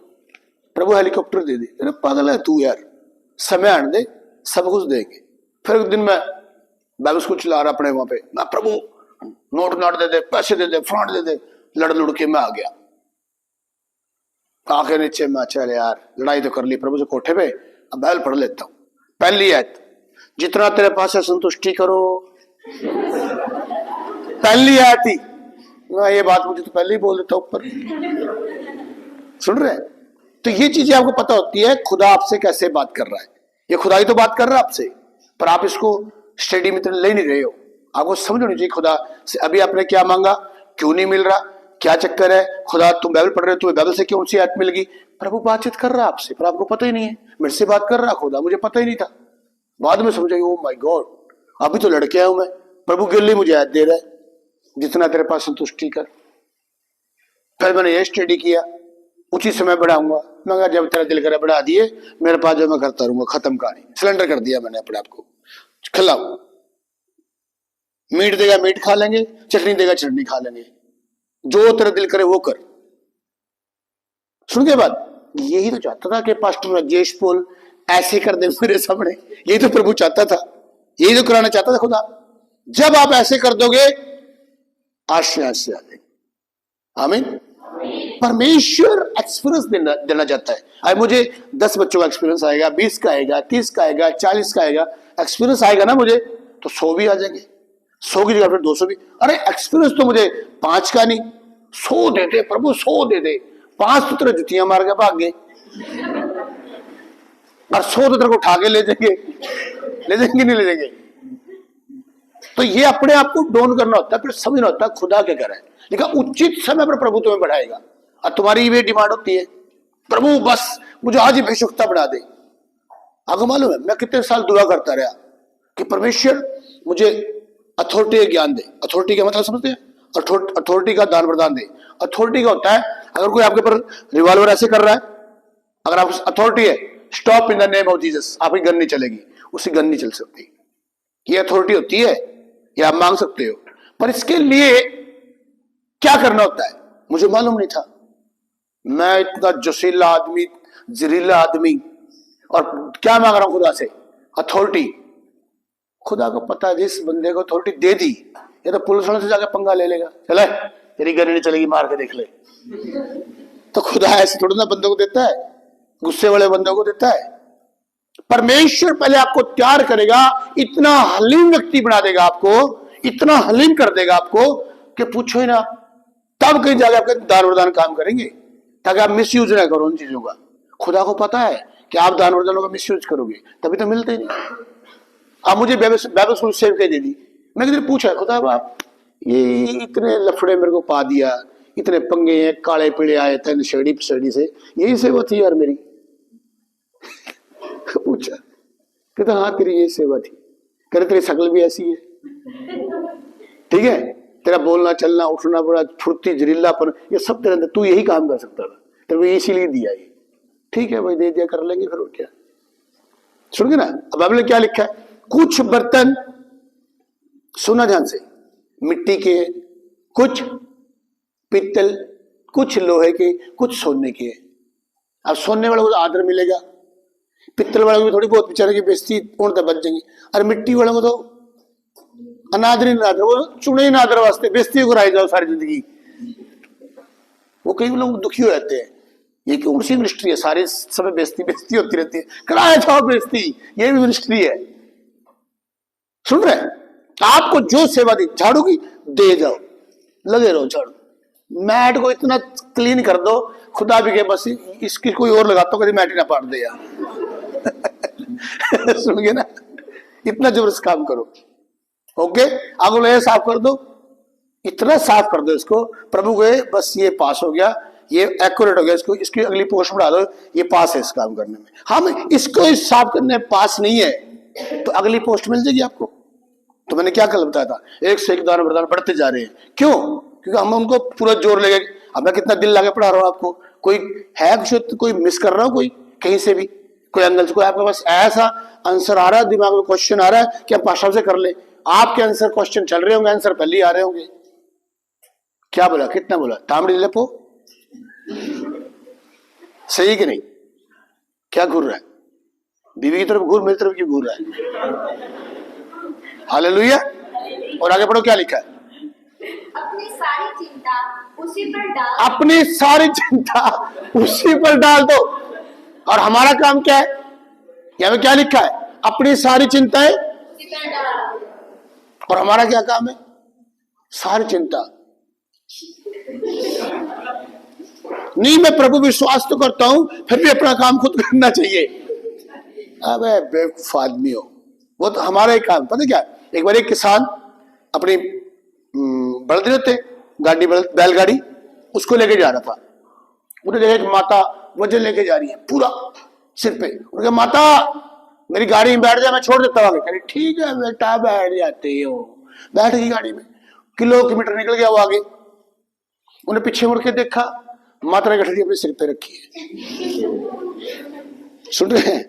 प्रभु हेलीकॉप्टर दे दे। अरे पागल है तू यार, समय आने दे, सब कुछ देंगे। फिर एक दिन मैं बाइबल स्कूल चला रहा अपने वहां पे, मैं प्रभु नोट दे दे, पैसे दे दे, फ्रॉड दे दे, लड़ लुड़ के मैं आ गया। आंखें नीचे में, चल यार लड़ाई तो कर ली प्रभु से कोठे पे, अब बाइबल पढ़ लेता हूं। पहली आयत, जितना तेरे पास है संतुष्टि करो। पहली आयत ही ना, ये बात मुझे तो पहले ही बोल देता ऊपर। सुन रहे हैं? तो ये चीजें आपको पता होती है खुदा आपसे कैसे बात कर रहा है। ये खुदा ही तो बात कर रहा है आपसे, पर आप इसको स्टडी में ले नहीं रहे हो। आपको समझ होनी चाहिए खुदा से अभी आपने क्या मांगा, क्यों नहीं मिल रहा, क्या चक्कर है। खुदा तुम बाइबल पढ़ रहे हो, तुम्हें बाइबल से क्यों सी आयत मिल गई? प्रभु बातचीत कर रहा है आपसे, पर आपको पता ही नहीं है। मेरे से बात कर रहा खुदा, मुझे पता ही नहीं था। बाद में समझा, ओ माय गॉड, अभी तो लड़के आया हूं मैं, प्रभु के लिए मुझे आयत दे रहा है, जितना तेरे पास संतुष्टि कर। फिर मैंने ये स्टडी किया, उचित समय बढ़ाऊंगा। मैं जब तेरा दिल करे बढ़ा दिए, मेरे पास जो मैं करता रहूंगा, खत्म कहानी। सिलेंडर कर दिया मैंने अपने आप को। खिलाओ, मीट देगा मीट खा लेंगे, चटनी देगा चटनी खा लेंगे, जो तेरा दिल करे वो कर। सुन के बाद यही तो चाहता था कि पास्टर राजेश पोल ऐसे कर दे मेरे सामने। यही तो प्रभु चाहता था, यही तो कराना चाहता था खुदा। जब आप ऐसे कर दोगे, आशीष से आ जाएगी। आमीन। परमेश्वर एक्सपीरियंस देना चाहता है। अब मुझे 10 बच्चों का एक्सपीरियंस आएगा, 20 का आएगा, 30 का आएगा, 40 का आएगा, एक्सपीरियंस आएगा ना मुझे, तो 100 भी आ जाएंगे, 100 की जगह फिर 200 भी। अरे एक्सपीरियंस तो मुझे 5 का नहीं, 100 दे दे प्रभु, 100 दे दे। 5 तो तेरे जुतियां मार के भाग गए, और 100 तो तेरे को उठा के ले जाएंगे, ले जाएंगे नहीं ले जाएंगे। तो ये अपने आप को डोन करना होता है, फिर समझना होता है खुदा क्या कर रहा है। लेकिन उचित समय पर प्रभु तुम्हें बढ़ाएगा। और तुम्हारी ये डिमांड होती है, प्रभु बस मुझे आज ही भिषुकता बढ़ा दे। आपको मालूम है मैं कितने साल दुआ करता रहा कि परमेश्वर मुझे अथॉरिटी ज्ञान दे। अथॉरिटी का मतलब समझते हैं? अथॉरिटी का दान प्रदान दे। अथॉरिटी का होता है, अगर कोई आपके पर रिवॉल्वर ऐसे कर रहा है, अगर आप अथॉरिटी है, stop in the name of Jesus, आपकी गन नहीं चलेगी, उसकी गन नहीं चल सकती। ये अथॉरिटी होती है, ये आप मांग सकते हो। पर इसके लिए क्या करना होता है मुझे मालूम नहीं था। मैं इतना जोशीला आदमी, जहरीला आदमी, और क्या मांग रहा हूं खुदा से? अथॉरिटी। खुदा को पता है जिस बंदे को अथॉरिटी दे दी, ये तो पुलिस वाले से जाकर पंगा ले लेगा, चले तेरी गन नहीं चलेगी, मार के देख ले। तो खुदा ऐसे थोड़ा ना बंदों को देता है, गुस्से वाले बंदों को देता है। परमेश्वर पहले आपको तैयार करेगा, इतना हलीम व्यक्ति बना देगा आपको, इतना हलीम कर देगा आपको कि पूछो ही ना। तब कहीं जाकर आपके दान वरदान काम करेंगे, ताकि आप मिस यूज ना करो उन चीजों का। खुदा को पता है कि आप दान वरदानों का मिस यूज करोगे, तभी तो मिलते नहीं। आप मुझे बाइबल स्कूल सेव कर दे दी, मैं किसी पूछा खुदा आप ये इतने लफड़े मेरे को पा दिया, इतने पंगे हैं, काले पीड़े आए थे नशेड़ी पसेड़ी से, यही सेवा थी यार मेरी। पूछा, कहता हाँ तेरी ये सेवा थी। कह रहे तेरी शक्ल भी ऐसी है, ठीक है, तेरा बोलना चलना उठना बड़ा फुर्ती जहरीलापन, ये सब तेरे अंदर, तू यही काम कर सकता था, तेरे को इसीलिए दिया ये। ठीक है भाई, दे दिया, कर लेंगे फिर क्या। सुन गए ना? अब बाइबल में क्या लिखा है? कुछ बर्तन, सुना ध्यान से, मिट्टी के, कुछ पित्तल, कुछ लोहे के, कुछ सोने के। अब सोने वालों को तो आदर मिलेगा, पित्तल वालों को थोड़ी बहुत बेचारे की बेइज्जती पूर्णतः बच जाएंगी, और मिट्टी वालों को तो अनादर ही नादर, वो चुने ही नादर वास्ते बेइज्जती कराई जाओ सारी जिंदगी। वो कई लोग दुखी हो जाते हैं, ये क्यों उसी मिनिस्ट्री है, सारे समय बेइज्जती होती रहती है, कराया जाओ बेइज्जती, ये भी मिनिस्ट्री है। सुन रहे हैं? आपको जो सेवा दी, झाड़ू की दे जाओ, लगे रहो झाड़ू। मैट को इतना क्लीन कर दो, खुदा भी के बस इसकी कोई और लगाता हूं, कभी मैट ही ना पाट दे यार। सुन गए ना? इतना जबरदस्त काम करो। ओके, आगे ये साफ कर दो, इतना साफ कर दो इसको, प्रभु के बस ये पास हो गया, ये एक्यूरेट हो गया, इसको इसकी अगली पोस्ट बढ़ा दो, ये पास है इस काम करने में। हम इसको इस साफ करने में पास नहीं है, तो अगली पोस्ट मिल जाएगी आपको। तो मैंने क्या कल बताया था, एक से एक दान वरदान बढ़ते जा रहे हैं। क्यों? क्योंकि हम उनको पूरा जोर लेंगे। अब मैं कितना दिल लगा पढ़ा रहा हूं आपको, कोई है कुछ, कोई मिस कर रहा हूं, कोई कहीं से भी, कोई एंगल से, कोई आपके पास ऐसा आंसर आ रहा है, दिमाग में क्वेश्चन आ रहा है कि आप पाशा से कर ले, आपके आंसर क्वेश्चन चल रहे होंगे, आंसर पहले ही आ रहे होंगे। क्या बोला, कितना बोला, तामड़ी लेपो, सही कि नहीं? क्या घूर रहा है? बीवी की तरफ घूर, मेरी तरफ क्यों घूर रहा है? हालेलुया। और आगे पढ़ो क्या लिखा है, अपनी सारी चिंता उसी पर डाल अपनी सारी चिंता उसी पर डाल दो। और हमारा काम क्या है? यहाँ पे क्या लिखा है? अपनी सारी चिंताएं। उसी पर डाल। और हमारा क्या काम है? सारी चिंता नहीं। मैं प्रभु विश्वास तो करता हूं, फिर भी अपना काम खुद करना चाहिए। अबे बेवकूफ आदमी हो, वो तो हमारा ही काम। पता क्या, एक बार एक किसान अपनी बलद रहते गाड़ी, बैलगाड़ी, उसको लेके जा रहा था। उन्हें देखा एक माता वजन लेके जा रही है पूरा सिर पे। उन्होंने कहा, माता मेरी गाड़ी में बैठ जा, मैं छोड़ देता हूँ। कह ठीक है बेटा बैठ जाते हो। बैठ गई गाड़ी में, किलोमीटर निकल गया वो आगे। उन्हें पीछे मुड़ के देखा, माता ने गठड़ी अपने सिर पे रखी है। सुन रहे हैं?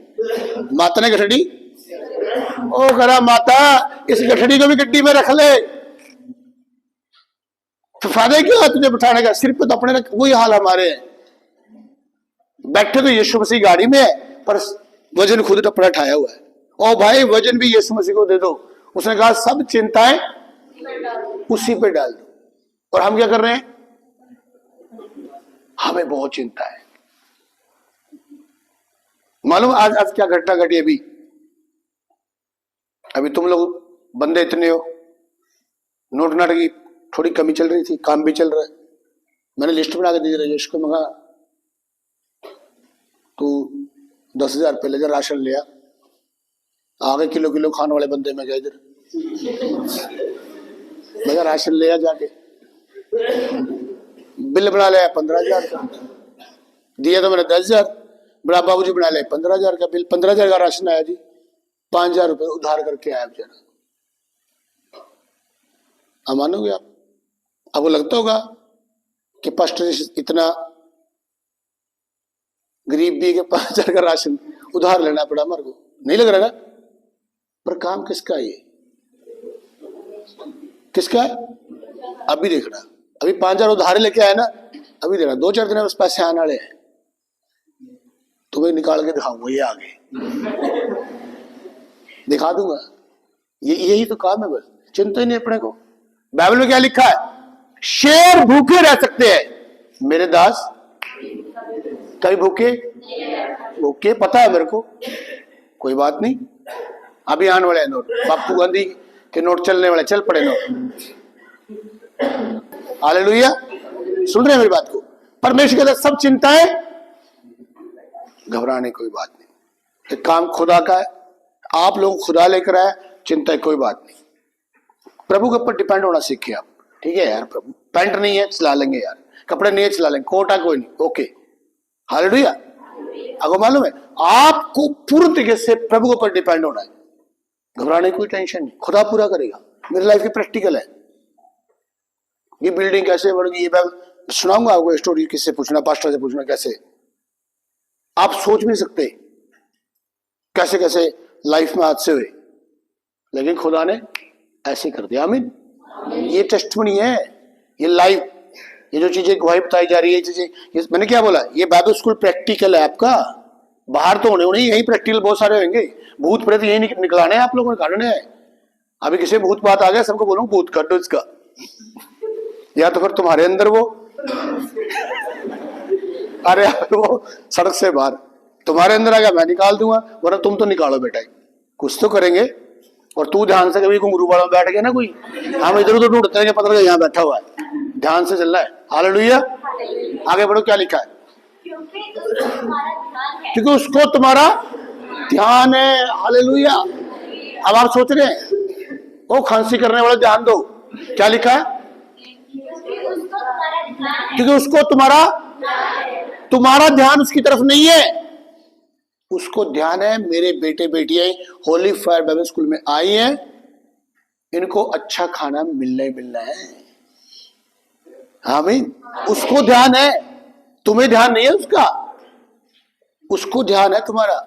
माता ने गठड़ी, ओ करा माता इस गठड़ी को भी गड्डी में रख ले, तो फायदा क्या है तुझे बिठाने का? सिर पे तो अपने रख। वही हाल हमारे है, बैठे तो यीशु मसीह गाड़ी में है, पर वजन खुद अपना उठाया हुआ है। ओ भाई वजन भी यीशु मसीह को दे दो। उसने कहा सब चिंताएं उसी पे डाल दो। और हम क्या कर रहे हैं? हमें बहुत चिंता है। मालूम आज आज क्या घटना घटी? अभी तुम लोग बंदे इतने हो, नोट नाट की थोड़ी कमी चल रही थी, काम भी चल रहा है। मैंने लिस्ट बना के दी राजेश को, मगा तू 10,000 पहले जरा राशन लिया, आगे किलो किलो खाने वाले बंदे में गए इधर, मैं राशन लिया जाके, बिल बना लिया 15,000 का, दिया तो मैंने 10,000, बड़ा बाबूजी बना लिया 15,000 का बिल। 15,000 का राशन आया जी, 5,000 रुपए उधार करके आया बेचारा। अब मानोगे आप? आपको लगता होगा कि पास्टर इतना गरीब भी के 5,000 का राशन उधार लेना पड़ा हमारे को? नहीं लग रहा ना? पर काम किसका है? ये किसका है? अभी देखना, अभी 5,000 उधार लेके आया ना, अभी देखना 2-4 दिन में बस पैसे आने वाले हैं। तुम्हें निकाल के दिखाऊंगा, ये आगे दिखा दूंगा। यही तो काम है, बस चिंता ही नहीं अपने को। बाइबल में क्या लिखा है? शेर भूखे रह सकते हैं, मेरे दास कभी भूखे पता है मेरे को, कोई बात नहीं। अभी आने वाले नोट, बापू गांधी के नोट चलने वाले, चल पड़े नोट। हालेलुया, सुन रहे हैं मेरी बात को? परमेश्वर कहता सब चिंताएं, घबराने कोई बात नहीं। एक काम खुदा का है, आप लोग खुदा लेकर आए, चिंता कोई बात नहीं। प्रभु के ऊपर डिपेंड होना सीखिए आप। ठीक है यार, प्रभु पैंट नहीं है चला लेंगे यार, कपड़े नहीं है चला लेंगे, कोटा कोई नहीं, ओके। हालेलुया। आपको मालूम है आपको पूर्ण तरीके से प्रभु के ऊपर डिपेंड होना है, घबराने की कोई टेंशन नहीं, खुदा पूरा करेगा। मेरी लाइफ की प्रैक्टिकल है। ये बिल्डिंग कैसे बढ़ गई, ये मैं सुनाऊंगा आपको स्टोरी, किससे पूछना, पास्टर से पूछना, कैसे आप सोच भी सकते कैसे कैसे लाइफ में हादसे हुए, लेकिन खुदा ने ऐसे कर दिया। आमीन। ये टेस्टमनी है, ये लाइफ, ये जो चीजें गवाही बताई जा रही है, चीजें, मैंने क्या बोला, ये बाइबल स्कूल प्रैक्टिकल है आपका। बाहर तो होने यही प्रैक्टिकल बहुत सारे होंगे। भूत प्रेत यही निकलाने हैं आप लोगों ने, काटने हैं। अभी किसी भूत बात आ गया, सबको बोलूं भूत काटो इसका, या तो फिर तुम्हारे अंदर वो अरे वो सड़क से बाहर तुम्हारे अंदर आ गया, मैं निकाल दूंगा, वरना तुम तो निकालो बेटा, कुछ तो करेंगे। और तू ध्यान से, कभी घुंघरू वाला बैठ गया ना कोई, हम इधर उधर ढूंढते हैं, पता लगा यहाँ बैठा हुआ है, ध्यान से चल रहा है। हालेलुया। आगे बढ़ो, क्या लिखा है? क्योंकि उसको तुम्हारा ध्यान है। हालेलुया। अब आप सोच रहे हैं वो खांसी करने वाला ध्यान दो, क्या लिखा है? क्योंकि उसको तुम्हारा ध्यान उसकी तरफ नहीं है, उसको ध्यान है मेरे बेटे बेटियां होली फायर बाइबल स्कूल में आई हैं, इनको अच्छा खाना मिलना ही मिलना है। आमीन। उसको ध्यान है, तुम्हें ध्यान नहीं है उसका, उसको ध्यान है तुम्हारा,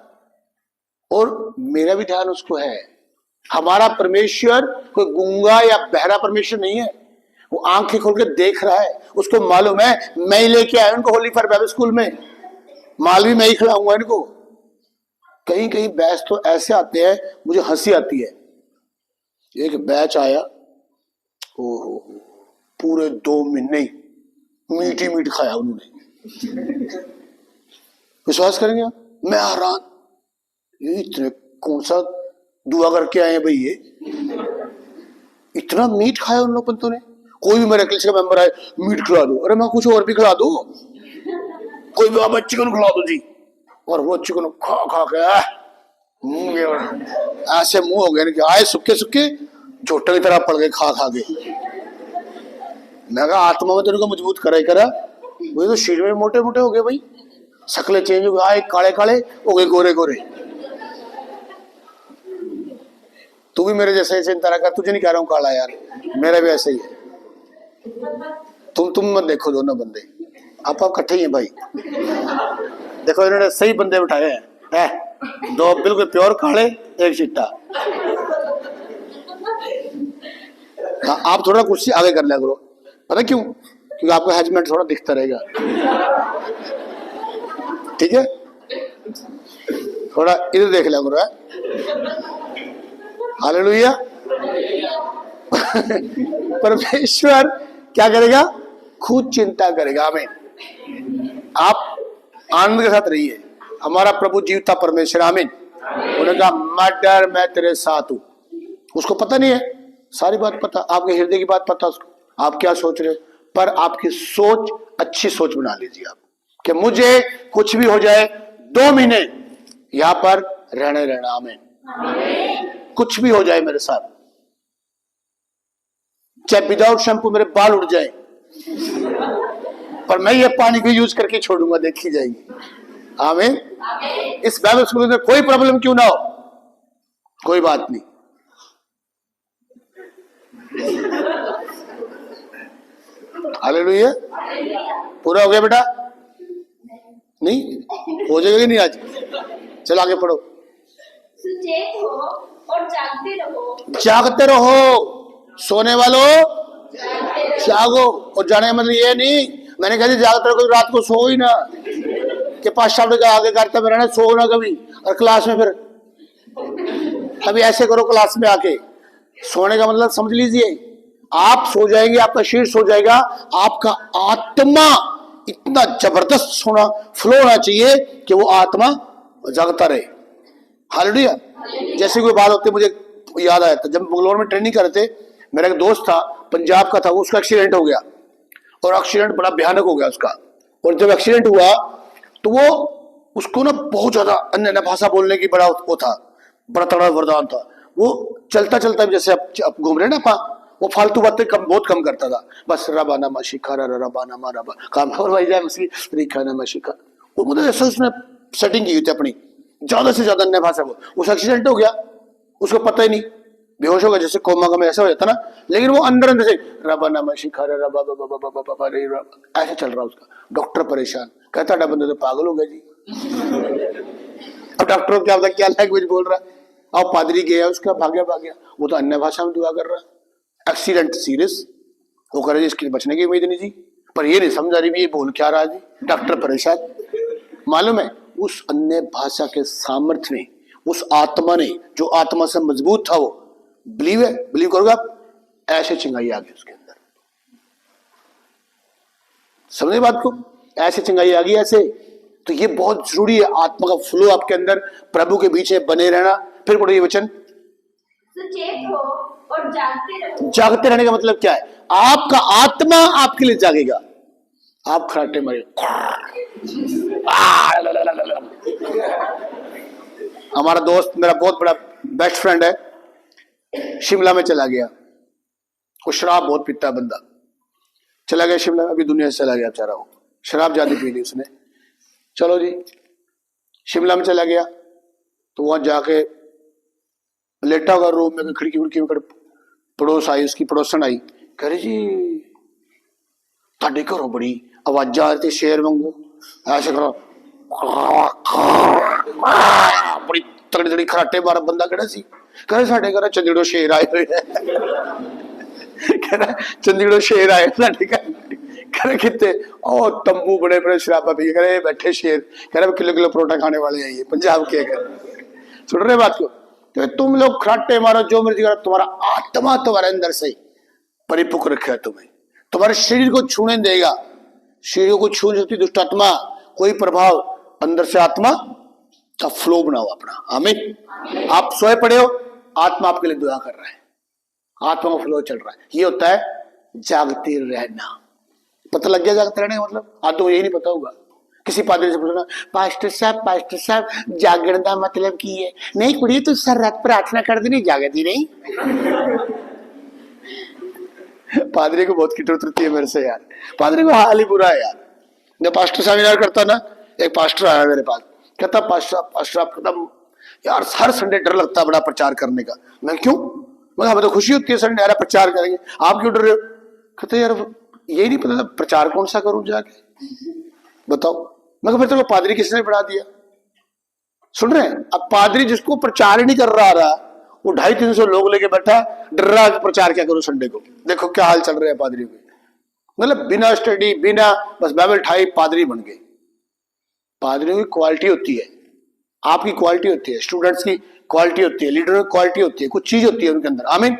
और मेरा भी ध्यान उसको है। हमारा परमेश्वर कोई गूंगा या बहरा परमेश्वर नहीं है, वो आंखें खोल के देख रहा है। उसको मालूम है मैं ही लेके आया उनको होली फायर बाइबल स्कूल में, माल भी मैं ही खिलाऊंगा इनको। कहीं कहीं बैच तो ऐसे आते हैं, मुझे हंसी आती है। एक बैच आया, ओहो, पूरे 2 महीने मीट ही मीट खाया उन्होंने। विश्वास करेंगे आप? मैं हैरान, ये इतने कौन सा दुआ करके आए हैं भाई, ये इतना मीट खाया उन लोग बंदों ने। कोई भी मेरे क्लिस का मेंबर आए, मीट खिला दो, अरे मैं कुछ और भी खिला दो, कोई भी आप चिकन खिला दो जी, और वो चिकन खा खा के मुंह ऐसे मुंह हो गए कि आए सुक्के सुक्के झोटे की तरह पड़ गए खा खा के। मैं कहा आत्मा में तो उनको मजबूत करा ही करा, वही तो शरीर में मोटे मोटे हो गए भाई, शक्लें चेंज हो गई, आए काले काले हो गए, गोरे गोरे। तू भी मेरे जैसे चिंता कर, तुझे नहीं कह रहा हूँ काला यार, मेरा भी ऐसे ही है। तुम मत देखो दोनों बंदे, आप इकट्ठे ही हैं भाई। देखो इन्होंने सही बंदे बिठाए हैं, दो बिल्कुल प्योर काले, एक चिट्टा। हाँ, आप थोड़ा कुर्सी आगे कर लिया करो, पता क्यों? क्योंकि आपका हैजमेंट थोड़ा दिखता रहेगा, ठीक है? थोड़ा इधर देख लिया करो। हालेलुया। परमेश्वर क्या करेगा? खुद चिंता करेगा। आमीन। आप आनंद के साथ रहिए, हमारा प्रभु जीवता परमेश्वर। आमीन। उन्होंने कहा मत डर, मैं तेरे साथ हूं। उसको पता नहीं है, सारी बात पता, आपके हृदय की बात पता उसको, आप क्या सोच रहे हो, पर आपकी सोच अच्छी सोच बना लीजिए आप, कि मुझे कुछ भी हो जाए 2 महीने यहां पर रहना। आमीन। कुछ भी हो जाए मेरे साथ, चाहे विदाउट शैम्पू मेरे बाल उड़ जाए, पर मैं ये पानी को यूज करके छोड़ूंगा, देखी जाएगी। आमीन। इस बाइबल स्कूल में कोई प्रॉब्लम क्यों ना हो, कोई बात नहीं। हालेलुया। पूरा हो गया बेटा? नहीं हो जाएगा कि नहीं आज? चलो आगे पढ़ो। सुचेत हो और जागते रहो। जागते रहो, सोने वालों जागो। और जाने का मतलब ये नहीं, मैंने कहा जागते रहो, रात को सो ही ना, कि 5 साल के आगे करते में रहना, सो ना कभी, और क्लास में फिर अभी ऐसे करो, क्लास में आके सोने का मतलब समझ लीजिए, आप सो जाएंगे, आपका शरीर सो जाएगा, आपका आत्मा इतना जबरदस्त सोना फ्लो होना चाहिए कि वो आत्मा जागता रहे। हालेलुया। जैसे कोई बात होती, मुझे याद आया था जब बेंगलोर में ट्रेनिंग कर रहे थे, मेरा एक दोस्त था पंजाब का था, उसका एक्सीडेंट हो गया, और एक्सीडेंट बड़ा भयानक हो गया उसका। और जब एक्सीडेंट हुआ तो वो उसको ना बहुत ज्यादा अन्य भाषा बोलने की बड़ा वो था, बड़ा तगड़ा वरदान था। वो चलता चलता जैसे अब घूम रहे ना, वो फालतू बातें बहुत कम करता था, बस रबाना माशिखा रबाना मा रबा काम और भाई जाए उसकी रिखाना माशिखा। वो मतलब ऐसा उसने सेटिंग की थी अपनी, ज्यादा से ज्यादा अन्य भाषा। वो उस एक्सीडेंट हो गया, उसको पता ही नहीं, बेहोश हो गया, जैसे कोमा का में ऐसा हो जाता ना, लेकिन वो अंदर अंदर से रबाना माशिखा रबा ऐसे चल रहा उसका। डॉक्टर परेशान, कहता है बंदा तो पागल हो गया जी। अब डॉक्टर को क्या पता क्या लैंग्वेज बोल रहा है। अब पादरी गया उसका, भाग्य, वो तो अन्य भाषा में दुआ कर रहा है। एक्सीडेंट सीरियस, वो करे इसके बचने की उम्मीद नहीं जी, पर ये नहीं समझा रही भी ये बोल क्या रहा जी। डॉक्टर परेशान। मालूम है उस अन्य भाषा के सामर्थ्य ने, उस आत्मा ने, जो आत्मा से मजबूत था, वो बिलीव करोगे आप, ऐसे चिंगाई आ गई उसके अंदर। समझे बात को? ऐसे चिंगाई आ गई ऐसे। तो ये बहुत जरूरी है, आत्मा का फ्लो आपके अंदर, प्रभु के बीच में बने रहना। फिर पढ़ो ये वचन, सुचेत हो और जागते रहो। जागते रहने का मतलब क्या है? आपका आत्मा आपके लिए जागेगा, आप खराटे मारे। हमारा दोस्त, मेरा बहुत बड़ा बेस्ट फ्रेंड है, शिमला में चला गया। वो शराब बहुत पीता है बंदा, चला गया शिमला में, अभी दुनिया से चला गया बेचारा। वो शराब ज्यादा पी ली उसने। चलो जी, शिमला में चला गया, तो वहां जाके लेटा होगा रूम में, खिड़की उड़की में, पड़ोस आई, उसकी पड़ोसन आई, कह रही जी ताड़े घरों बड़ी आवाजा आ रही थी, शेर वांगू ऐसे करो, बड़ी तगड़ी तगड़ी खराटे मारा बंदा खड़ा सी। कह रहे साढ़े घर चंडीगढ़ शेर आए हुए हैं। कह रहा चंडीगढ़ शेर आए साढ़े घर। कह रहे कितने? ओ तंबू बड़े बड़े शराबा पी, कह रहे बैठे शेर, कह रहे किलो किलो परोठा खाने वाले हैं ये पंजाब के। सुन रहे बात को? तो तुम लोग खराटे मारो जो मर्जी करो, तुम्हारा आत्मा तुम्हारे अंदर से परिपक्व रखे है तुम्हें। तुम्हारे शरीर को छूने नहीं देगा। शरीर को छू सकती दुष्ट आत्मा, कोई प्रभाव। अंदर से आत्मा का फ्लो बनाओ अपना। आमीन। आप सोए पड़े हो, आत्मा आपके लिए दुआ कर रहा है, आत्मा का फ्लो चल रहा है। ये होता है जागते रहना। पता लग गया जागते रहने का मतलब? आज तो यही नहीं पता होगा। किसी पादरी से पूछना, पास्टर साहब जागरण का मतलब की है? नहीं कुड़ी, तू सर रात प्रार्थना कर दी नहीं, जागती नहीं। पादरी को बहुत किट उतरती है मेरे से यार। पादरी को हाल ही बुरा है यार। जब पास्टर सेमिनार करता ना, एक पास्टर आया मेरे पास, कहता पास्टर आप एकदम यार हर संडे डर लगता है बड़ा प्रचार करने का। मैं क्यों? मैं हमें तो खुशी होती है संडे यार प्रचार करेंगे, आप क्यों डर रहे हो? कहते यार यही नहीं पता प्रचार कौन सा करूं जाके, बताओ। मैं फिर तो पादरी किसने बढ़ा दिया? सुन रहे हैं? अब पादरी जिसको प्रचार ही नहीं कर रहा वो 250-300 लोग लेके बैठा, डर रहा है प्रचार क्या करूं संडे को। देखो क्या हाल चल रहा है पादरी के। मतलब बिना स्टडी, बिना बस बाइबल ठाई पादरी बन गए। पादरियों की क्वालिटी होती है, आपकी क्वालिटी होती है, स्टूडेंट्स की क्वालिटी होती है, लीडर की क्वालिटी होती है, कुछ चीज होती है उनके अंदर। आमीन।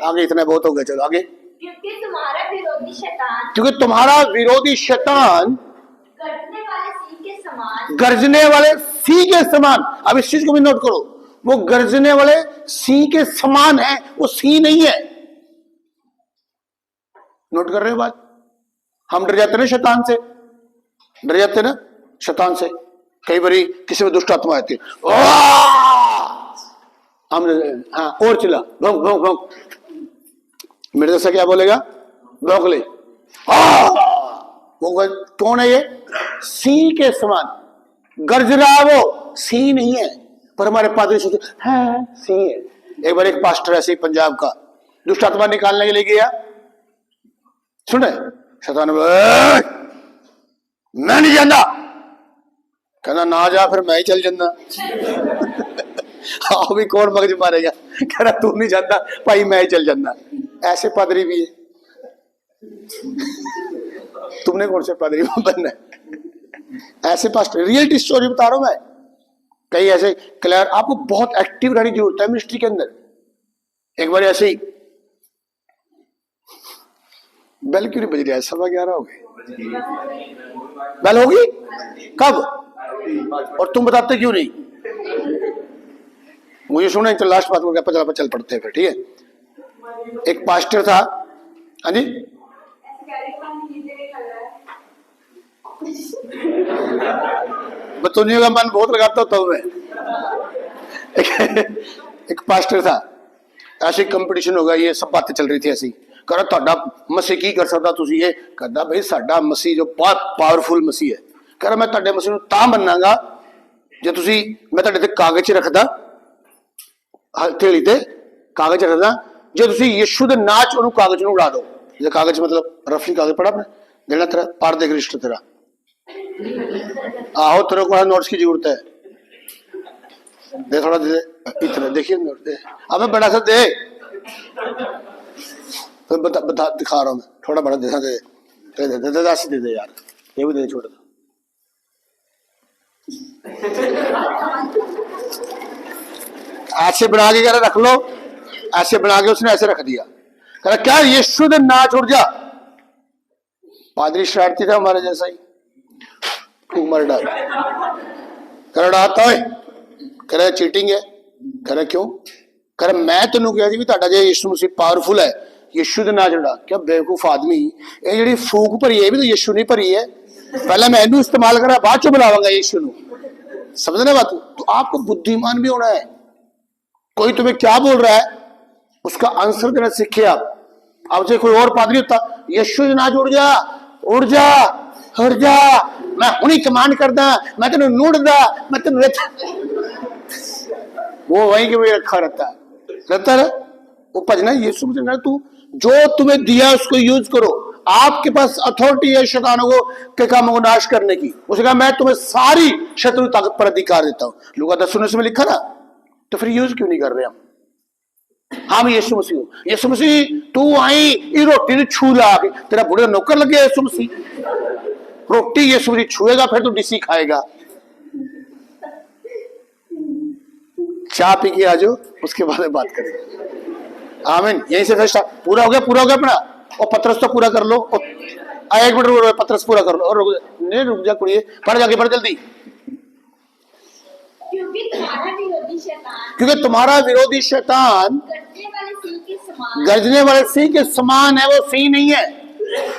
आगे इतना बहुत हो गया, चलो आगे। क्योंकि तुम्हारा विरोधी शैतान गर्जने वाले सिंह के समान। अब इस चीज को भी नोट करो, वो गर्जने वाले सिंह के समान है, वो सिंह नहीं है। नोट कर रहे हो बात? हम डर जाते ना शैतान से, डर जाते ना शैतान से। कई बारी किसी में दुष्ट आत्मा आती है, हम हाँ और चिल्ला भौंक भौंक भौंक। मेरे जैसा क्या बोलेगा? भौंक ले। वो कौन है? ये सिंह के समान गर्ज रहा, वो सिंह नहीं है। पर हमारे पादरी सोचते हैं सिंह है। एक बार एक पास्टर ऐसे ही पंजाब का दुष्ट आत्मा निकालने के लिए गया, सुने शैतान मैं नहीं जाना, कहना ना जा फिर मैं ही चल जाना। हाँ भी कौन मगज मारेगा, कह रहा तू नहीं जानता भाई मैं ही चल जाना। ऐसे पादरी भी है। तुमने कौन से पादरी बनना है? ऐसे पास्टर, रियलिटी स्टोरी बता रहा हूं मैं। कई ऐसे क्लियर, आपको बहुत एक्टिव रहने की जरूरत है मिनिस्ट्री के अंदर। एक बार ऐसे ही बेल क्यों नहीं बज रही है? 11:15 हो गए। बेल होगी कब? और तुम बताते क्यों नहीं? मुझे सुना, चल लास्ट बात को चल पड़ते हैं फिर, ठीक है। एक पास्टर था, हाँ जी, बतौनियों का मन बहुत लगाता होता हूं मैं। एक पास्टर था, ऐसे कंपटीशन होगा, ये सब बातें चल रही थी ऐसी। कह रहा ਤੁਹਾਡਾ मसीह की कर सकता तुसी ये? कहता भाई साडा मसीह जो बहुत पावरफुल मसीह है। कह रहा मैं ਤੁਹਾਡੇ मसीह ਨੂੰ ਤਾਂ ਮੰਨਾਂਗਾ ਜੇ ਤੁਸੀਂ मैं ਤੁਹਾਡੇ ਤੇ ਕਾਗਜ਼ 'ਚ ਰੱਖਦਾ, ਹਥੇਲੀ ਤੇ ਕਾਗਜ਼ ਰੱਖਦਾ, ਜੇ ਤੁਸੀਂ ਯਿਸੂ ਦੇ ਨਾਂ 'ਚ ਉਹਨੂੰ ਕਾਗਜ਼ ਨੂੰ ਉਡਾ ਦਿਓ। ये कागज मतलब रफली कागज पढ़ा आपने? देना तेरा पार देख रिश्ता तेरा। आओ तेरे को नोट्स की जरूरत है, दे थोड़ा दे, इतना देखिए नोट दे। अब बड़ा सा दे, तो बता दिखा रहा हूं मैं, थोड़ा बड़ा दे दे दे यार, ये भी दे छोड़ दो। ऐसे बना के रख लो, ऐसे बना के उसने ऐसे रख दिया। कह क्या यीशु ने ना छोड़ जा। पादरी शरारती था हमारे जैसा ही, मर डाल कर डालता है। कह रहा चीटिंग है। कह रहा क्यों? कह रहा मैं तेन कहा भी तुहाडा जे यीशु मसीह पावरफुल है, यीशु के ना चढ़ा। क्या बेवकूफ आदमी, ये जिहड़ी फूक भरी है भी तो यीशु नहीं भरी है। पहले मैं इनू इस्तेमाल करा, बाद चो बुलावांगा यीशु नू। समझने बात? तो आपको बुद्धिमान भी होना है। कोई तुम्हें क्या बोल रहा है उसका आंसर देना सीखे आप। अब से कोई और पादरी होता, यीशु ना उड़ जा उड़ जा उड़ जा, मैं हुणी कमांड करदा, मैं तेन नूड़दा, मैं तेन वो वहीं के वहीं रखा रहता है वो भजना। यीशु मसीह तू जो तुम्हें दिया उसको यूज करो। आपके पास अथॉरिटी है शैतानों को के कामों को नाश करने की। उसने कहा मैं तुम्हें सारी शत्रु ताकत पर अधिकार देता हूं। लूका 10:19 में लिखा ना, तो फिर यूज क्यों नहीं कर रहे हम? हाँ मैं यीशु मसीह हूं। यीशु मसीह तू आई ये रोटी ने छू ला के, तेरा बुढ़े नौकर लग गया यीशु मसीह। रोटी यीशु मसीह छुएगा फिर तो डीसी खाएगा। चाय पी के आ जाओ, उसके बाद बात करेंगे। आमीन। यहीं से फर्स्ट पूरा हो गया अपना। और पत्रस तो पूरा कर लो। एक मिनट रुको, पत्रस पूरा कर लो। और रुक जा कुड़िए, पढ़ जाके पढ़ जल्दी। क्योंकि तुम्हारा विरोधी शैतान गरजने वाले सिंह के समान है, वो सिंह नहीं है।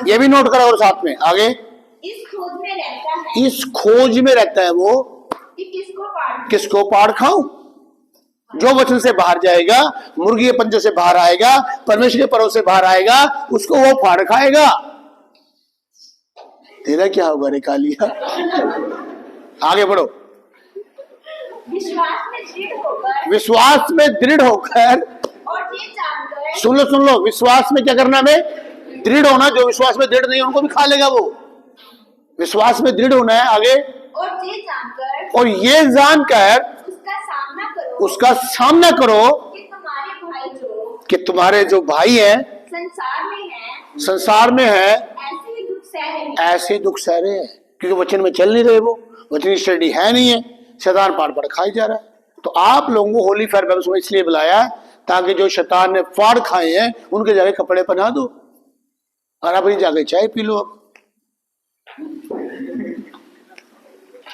ये भी नोट करो और साथ में आगे। इस खोज में रहता है, इस खोज में रहता है वो कि किसको पाड़ खाऊं। जो वचन से बाहर जाएगा, मुर्गी के पंजों से बाहर आएगा, परमेश्वर के परों से बाहर आएगा, उसको वो फाड़ खाएगा। तेरा क्या होगा रे कालिया? आगे बढ़ो। विश्वास में दृढ़ होकर और ये जानकर, सुन लो, विश्वास में क्या करना है? दृढ़ होना। जो विश्वास में दृढ़ नहीं है उनको भी खा लेगा वो। विश्वास में दृढ़ होना है। आगे। और ये जानकर उसका सामना करो कि तुम्हारे जो भाई हैं संसार में है ऐसे दुख सह रहे हैं, क्योंकि वचन में चल नहीं रहे, वो वचन स्टडी है नहीं है, शैतान पाड़ पाड़ खाई जा रहा है। तो आप लोगों को होली फेयर बाइबल इसलिए बुलाया ताकि जो शैतान ने फाड़ खाए हैं उनके जाके कपड़े पहना दो और अपनी जाके चाय P low.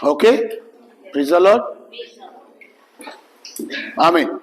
Okay, praise the Lord, आमीन।